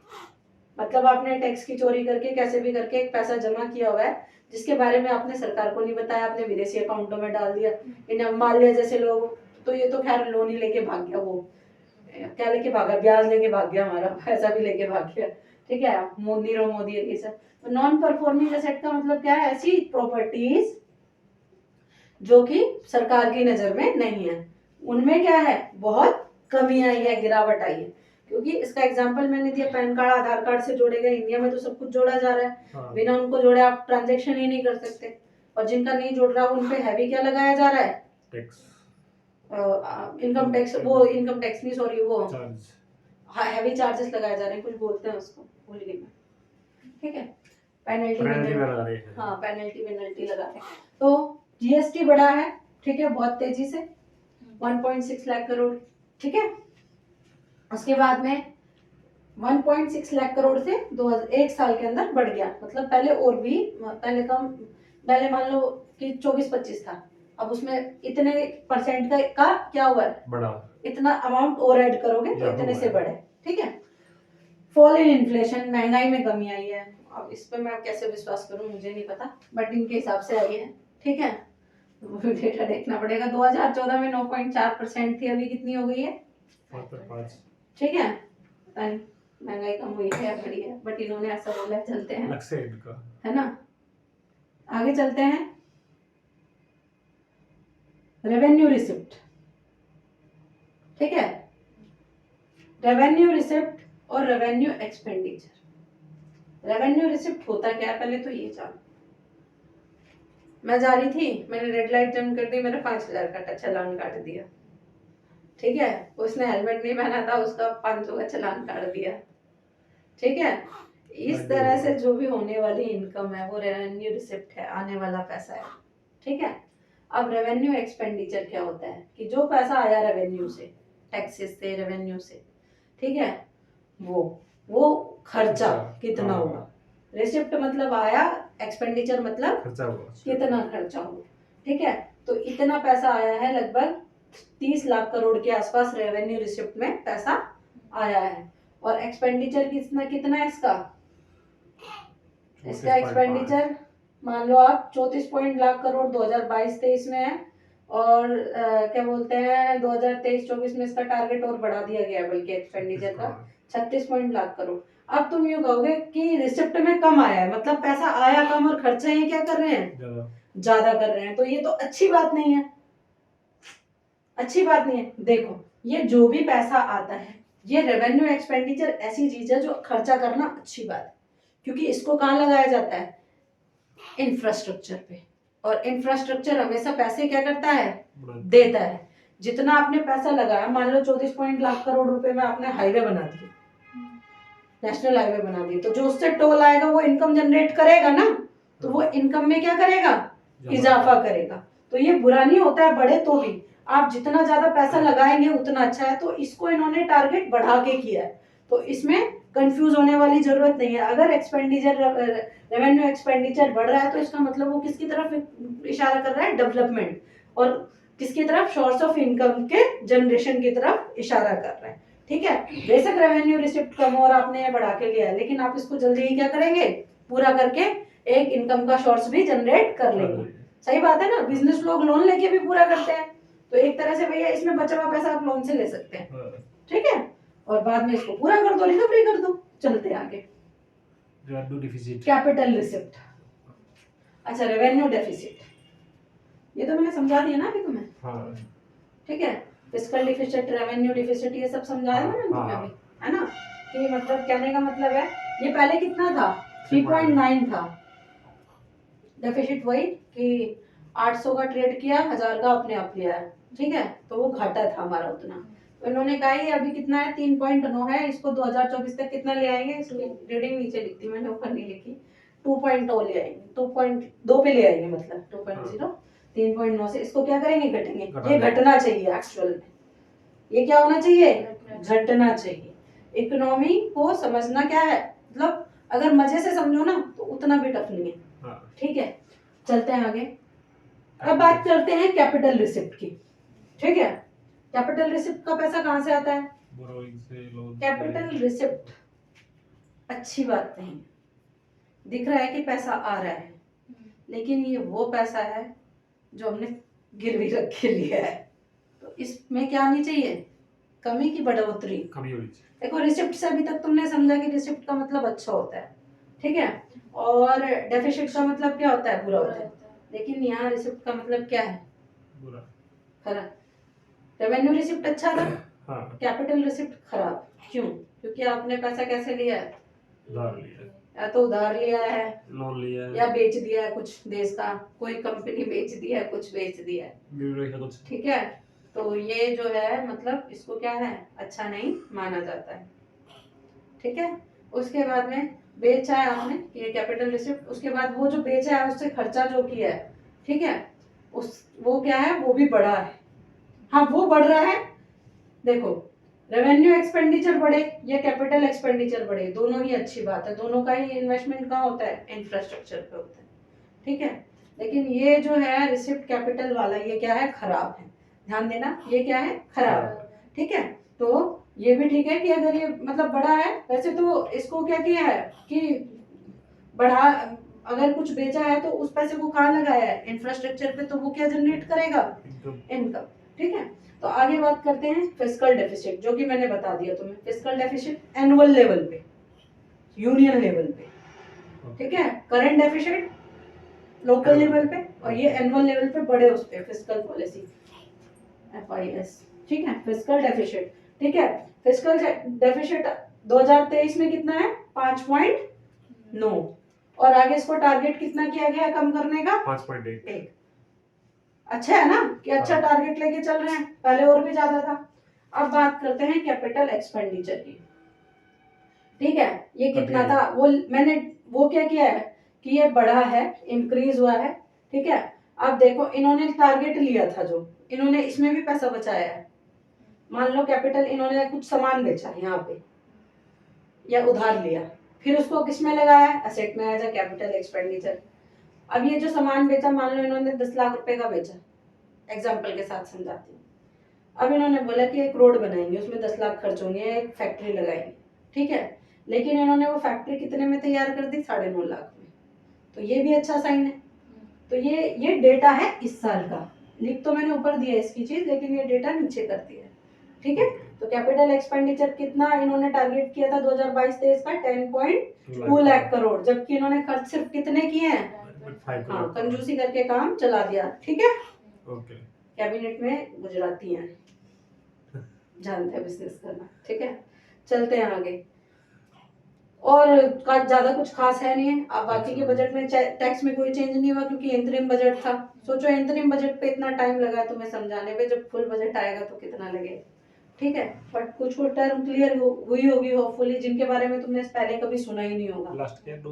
मतलब आपने टैक्स की चोरी करके कैसे भी करके एक पैसा जमा किया हुआ है, जिसके बारे में आपने सरकार को नहीं बताया, आपने विदेशी अकाउंटों में डाल दिया। इन माल्या जैसे लोग, तो ये तो खैर लोन ही लेके भाग गया, वो क्या लेके भागा, ब्याज लेके भाग गया, हमारा पैसा भी लेके भाग गया, ठीक है। नीरव मोदी ये सब। तो नॉन परफॉर्मिंग एसेट का मतलब क्या है, ऐसी प्रॉपर्टीज जो कि सरकार की नजर में नहीं है, उनमें क्या है, बहुत कमी आई है, गिरावट आई है। क्योंकि इसका एग्जांपल मैंने दिया, पैन कार्ड आधार कार्ड से जोड़े गए, इंडिया में तो सब कुछ जोड़ा जा रहा है, हाँ। बिना उनको जोड़े आप ट्रांजेक्शन ही नहीं कर सकते। और जिनका नहीं जोड़ रहा उन पे हैवी क्या लगाया जा रहा है, टैक्स, इनकम टैक्स, वो इनकम टैक्स नहीं, सॉरी, वो चार्ज, हैवी चार्जेस लगाए जा रहे हैं, कुछ बोलते हैं उसको, भूल गई मैं, ठीक है, पेनल्टी पेनल्टी, लगा रहे हैं। हाँ पेनल्टी लगा रहे हैं। तो जीएसटी बढ़ा है, ठीक है, बहुत तेजी से 1.6 लाख करोड़, ठीक है। उसके बाद में 1.6 लाख करोड़ से 1 साल के अंदर बढ़ गया, मतलब पहले और भी, पहले कम, पहले मान लो कि 24-25 था, अब उसमें इतने परसेंट का क्या हुआ है, बढ़ा, इतना अमाउंट और ऐड करोगे तो इतने से बढ़े, ठीक है। फॉल इन इन्फ्लेशन, महंगाई में कमी आई है, अब इस पे मैं कैसे विश्वास करूं मुझे नहीं पता, बट इनके हिसाब से आई है, ठीक है। डेटा देखना पड़ेगा, 2014 में 9.4% थी, अभी कितनी हो गई है, 5, ठीक है। पता नहीं महंगाई कम हुई है या बढ़ी है, बट इन्होंने ऐसा बोला है, चलते हैं, नक्सेड का, है ना। आगे चलते हैं, रेवेन्यू रिसिप्ट, ठीक है, रेवेन्यू रिसिप्ट और रेवेन्यू एक्सपेंडिचर। रेवेन्यू रिसिप्ट होता क्या है, पहले तो ये जानो। मैं जा रही थी, मैंने रेड लाइट जंप कर दी, मेरा 5,000 का चालान काट दिया, ठीक है। उसने हेलमेट नहीं पहना था, उसका 500 का चालान काट दिया, ठीक है। इस तरह से जो भी होने वाली इनकम है वो रेवेन्यू रिसिप्ट है, आने वाला पैसा है, ठीक है। अब रेवेन्यू एक्सपेंडिचर क्या होता है कि जो पैसा आया रेवेन्यू से, टैक्सेस से, रेवेन्यू से, ठीक है, वो खर्चा कितना हुआ। रिसिप्ट मतलब आया, एक्सपेंडिचर मतलब खर्चा हुआ, कितना खर्चा हुआ, ठीक है। तो इतना पैसा आया है, लगभग 30 लाख करोड़ के आसपास रेवेन्यू रिसिप्ट में पैसा आया है। और एक्सपेंडिचर कितना है इसका एक्सपेंडिचर मान लो आप 34 लाख करोड़ 2022-23 में है, और क्या बोलते हैं 2023-24 में इसका टारगेट और बढ़ा दिया गया है, बल्कि एक्सपेंडिचर का 36 लाख करोड़। अब तुम यूँ कहोगे कि रिसिप्ट में कम आया है, मतलब पैसा आया कम और खर्चे ये क्या कर रहे हैं, ज्यादा कर रहे हैं, तो ये तो अच्छी बात नहीं है, अच्छी बात नहीं है। देखो, ये जो भी पैसा आता है, ये रेवेन्यू एक्सपेंडिचर ऐसी चीज है जो खर्चा करना अच्छी बात है, क्योंकि इसको कहाँ लगाया जाता है, इंफ्रास्ट्रक्चर पे, और इंफ्रास्ट्रक्चर हमेशा पैसे क्या करता है, देता है। जितना आपने पैसा लगाया, मान लो 34 लाख करोड़ रुपए में आपने हाईवे बना दिए, नेशनल हाईवे बना दिए, तो जो उससे टोल आएगा वो इनकम जनरेट करेगा ना, तो वो इनकम में क्या करेगा, इजाफा करेगा। तो ये बुरा नहीं होता है, बढ़े तो भी आप जितना ज्यादा पैसा लगाएंगे उतना अच्छा है। तो इसको इन्होंने टारगेट बढ़ा के किया है, तो इसमें कंफ्यूज होने वाली जरूरत नहीं है। अगर एक्सपेंडिचर, रेवेन्यू एक्सपेंडिचर बढ़ रहा है तो इसका मतलब वो किसकी तरफ इशारा कर रहा है, डेवलपमेंट, और किसकी तरफ, सोर्स ऑफ इनकम के जनरेशन की तरफ इशारा कर रहा है, ठीक है। बेशक रेवेन्यू रिसिप्ट कम और आपने बढ़ा के लिया है, लेकिन आप इसको जल्दी ही क्या करेंगे, पूरा करके एक इनकम का सोर्स भी जनरेट कर लेंगे। सही बात है ना, बिजनेस लोग लोन लेके भी पूरा करते हैं, तो एक तरह से भैया इसमें बचा हुआ पैसा आप लोन से ले सकते हैं, ठीक है, और बाद में इसको पूरा कर दो, रिकवरी कर दो। चलते हैं आगे, कैपिटल रिसिप्ट, अच्छा रेवेन्यू डेफिसिट, ये तो मैंने समझा दिया ना अभी तुम्हें, हाँ, ठीक है। फिस्कल डिफिसिट, रेवेन्यू डिफिसिट, ये सब समझाया ना तुम्हें अभी, है ना, कि मतलब कहने का मतलब है, ये पहले कितना था, 3.9 था डेफिसिट, वही कि 800 का ट्रेड किया, 1000 का अपने आप लिया है, ठीक है, तो वो घाटा था हमारा उतना। तो इन्होंने कहा ये अभी कितना है, 3.9 है, इसको 2024 तक कितना ले आएंगे, इसकी रीडिंग नीचे लिखती, मैंने ऊपर नहीं लिखी, 2.0 ले आएंगे, 2.2 पे ले आएंगे, मतलब 2.0, 3.9 से इसको क्या करेंगे, घटेंगे। ये घटना चाहिए, एक्चुअल में ये क्या होना चाहिए, घटना चाहिए। इकोनॉमी को समझना क्या है, मतलब अगर मजे से समझो ना तो उतना भी टफ नहीं है, ठीक है। चलते हैं आगे, अब बात करते हैं कैपिटल रिसिप्ट की, ठीक है। कैपिटल रिसिप्ट का पैसा कहां से आता है, कैपिटल रिसिप्ट अच्छी बात नहीं, दिख रहा है कि पैसा आ रहा है, लेकिन ये वो पैसा है जो हमने गिरवी रख के लिया है, तो इसमें क्या आनी चाहिए, कमी की बढ़ोतरी। देखो, रिसिप्ट से अभी तक तुमने समझा कि रिसिप्ट का मतलब अच्छा होता है, ठीक है, और डेफिसिट का मतलब क्या होता है, बुरा होता है, लेकिन यहाँ रिसिप्ट का मतलब क्या है, बुरा। खराब। रेवेन्यू रिसिप्ट अच्छा था, हाँ, कैपिटल रिसिप्ट खराब। क्यों? क्योंकि आपने पैसा कैसे लिया है? उधार लिया है, या तो उधार लिया है लोन लिया है, या बेच दिया है कुछ देश का, कोई कंपनी बेच दिया है, कुछ बेच दिया है, ब्यूरो का कुछ। ठीक है। तो ये जो है मतलब इसको क्या है, अच्छा नहीं माना जाता है, ठीक है। उसके बाद में बेचा है आपने, ये कैपिटल रिसिप्ट। उसके बाद वो जो बेचा है उससे खर्चा जो किया है, ठीक है, उस वो क्या है, वो भी बढ़ा है। हाँ वो बढ़ रहा है। देखो, रेवेन्यू एक्सपेंडिचर बढ़े या कैपिटल एक्सपेंडिचर बढ़े, दोनों ही अच्छी बात है, दोनों का ही इन्वेस्टमेंट कहाँ होता है, इंफ्रास्ट्रक्चर पे होता है, ठीक है। लेकिन ये जो है रिसिप्ट कैपिटल वाला, ये क्या है, खराब है। ध्यान देना, ये क्या है, खराब, ठीक है। तो ये भी ठीक है कि अगर ये मतलब बढ़ा है, वैसे तो इसको क्या किया है कि बढ़ा, अगर कुछ बेचा है तो उस पैसे को कहाँ लगाया है, इंफ्रास्ट्रक्चर पे, तो वो क्या जनरेट करेगा, इनकम, ठीक है। तो आगे बात करते हैं फिस्कल डेफिसिट, जो कि मैंने बता दिया तुम्हें। फिस्कल डेफिसिट एनुअल लेवल पे, यूनियन लेवल पे, ठीक है। करंट डेफिसिट लोकल लेवल पे, और ये एनुअल लेवल पे बड़े उस पे फिस्कल पॉलिसी, FIS, ठीक है। फिस्कल डेफिसिट, ठीक है। फिस्कल डेफिसिट 2023 में कितना है, 5.9, और आगे इसको टारगेट कितना किया गया कम करने का, 5.1। अच्छा है ना कि अच्छा हाँ। टारगेट लेके चल रहे हैं, पहले और भी ज्यादा था। अब बात करते हैं कैपिटल एक्सपेंडिचर की, ठीक है। ये कितना था, वो मैंने वो क्या किया है कि ये बढ़ा है, इंक्रीज हुआ है, ठीक है। अब देखो इन्होंने टारगेट लिया था, जो इन्होंने इसमें भी पैसा बचाया है। मान लो कैपिटल, इन्होंने कुछ सामान बेचा यहाँ पे या उधार लिया, फिर उसको किसमें लगाया, एसेट में, एज अ कैपिटल एक्सपेंडिचर। अब ये जो सामान बेचा, मान लो इन्होंने 10 लाख रुपए का बेचा, एग्जाम्पल के साथ समझाती हूँ। अब इन्होंने बोला कि एक रोड बनाएंगे, उसमें 10 लाख खर्च होंगे, एक फैक्ट्री लगाएंगे, ठीक है। लेकिन इन्होंने वो फैक्ट्री कितने में तैयार कर दी, 9.5 लाख में। तो ये भी अच्छा साइन है। तो ये डेटा है इस साल का, लिख तो मैंने ऊपर दिया इसकी चीज, लेकिन ये डेटा नीचे कर दिया है, ठीक है। तो कैपिटल एक्सपेंडिचर कितना इन्होंने टारगेट किया था 2022-23 का, 10.2 लाख करोड़, जबकि इन्होंने खर्च सिर्फ कितने किए हैं, हाँ कंजूसी करके काम चला दिया, ठीक है। ओके। कैबिनेट में गुजराती हैं, जानते हैं बिजनेस करना, ठीक है। चलते हैं आगे, और ज्यादा कुछ खास है नहीं है। अब बाकी के बजट में टैक्स में कोई चेंज नहीं हुआ, क्योंकि इंतरिम बजट था। सोचो इंतरिम बजट पे इतना टाइम लगा तुम्हें समझाने पे, जब फुल बजट आएगा तो कितना लगेगा, ठीक है। बट कुछ कुछ टर्म क्लियर हुई होगी होपफुली, जिनके बारे में तुमने पहले कभी सुना ही नहीं होगा,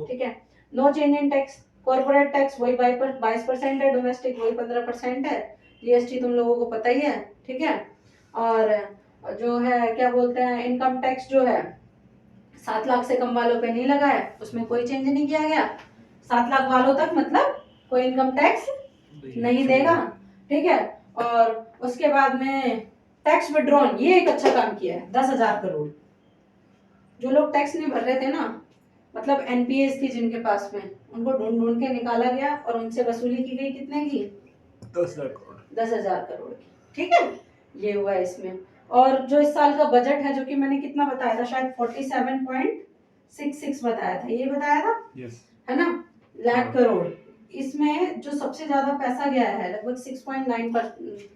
ठीक है। No change in tax, corporate tax वही 22% है, डोमेस्टिक वही 15% है, GST तुम लोगों को पता ही है, ठीक है। और जो है क्या बोलते हैं, इनकम टैक्स जो है 7 लाख से कम वालों पे नहीं लगा है, उसमें कोई चेंज नहीं किया गया। 7 लाख वालों तक मतलब कोई इनकम टैक्स नहीं देगा, ठीक है। और उसके बाद में टैक्स विड्रॉन, ये एक अच्छा काम किया है, 10,000 करोड़। जो लोग टैक्स नहीं भर रहे थे ना, मतलब NPAs थी जिनके पास में, उनको ढूंढ ढूंढ के निकाला गया और उनसे वसूली की गई, कितने की, 10,000 करोड़। 10,000 करोड़ की, ठीक है। ये हुआ इसमें। और जो इस साल का बजट है, जो कि मैंने कितना बताया था, शायद 47.66 बताया था, ये बताया था, है ना, लाख करोड़। इसमें जो सबसे ज्यादा पैसा गया है, लगभग 6.9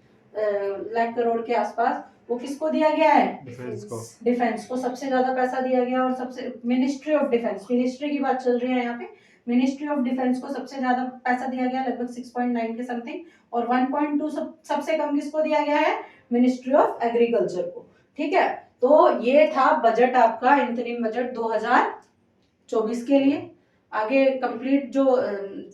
लाख करोड़ के आसपास, वो किसको दिया गया है, डिफेंस को सबसे ज्यादा पैसा दिया गया। और सबसे मिनिस्ट्री ऑफ डिफेंस, मिनिस्ट्री की बात चल रही है यहाँ पे, मिनिस्ट्री ऑफ डिफेंस को सबसे ज्यादा पैसा दिया गया, लगभग 6.9 के समथिंग। और 1.2 सबसे कम किसको दिया गया है, मिनिस्ट्री ऑफ एग्रीकल्चर को, ठीक है। तो ये था बजट आपका, इंतरिम बजट 2024 के लिए। आगे कंप्लीट जो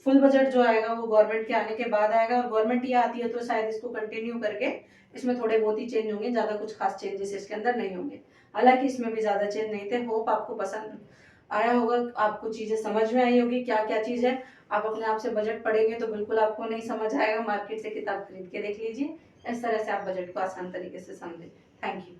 फुल बजट जो आएगा वो गवर्नमेंट के आने के बाद आएगा, और गवर्नमेंट ये आती है तो शायद इसको कंटिन्यू करके इसमें थोड़े बहुत ही चेंज होंगे, ज्यादा कुछ खास चेंजेस इसके अंदर नहीं होंगे। हालांकि इसमें भी ज्यादा चेंज नहीं थे। होप आपको पसंद आया होगा, आपको चीजें समझ में आई होगी क्या क्या चीज है। आप अपने आप से बजट पढ़ेंगे तो बिल्कुल आपको नहीं समझ आएगा, मार्केट से किताब खरीद के देख लीजिए, इस तरह से आप बजट को आसान तरीके से समझें। Thank you.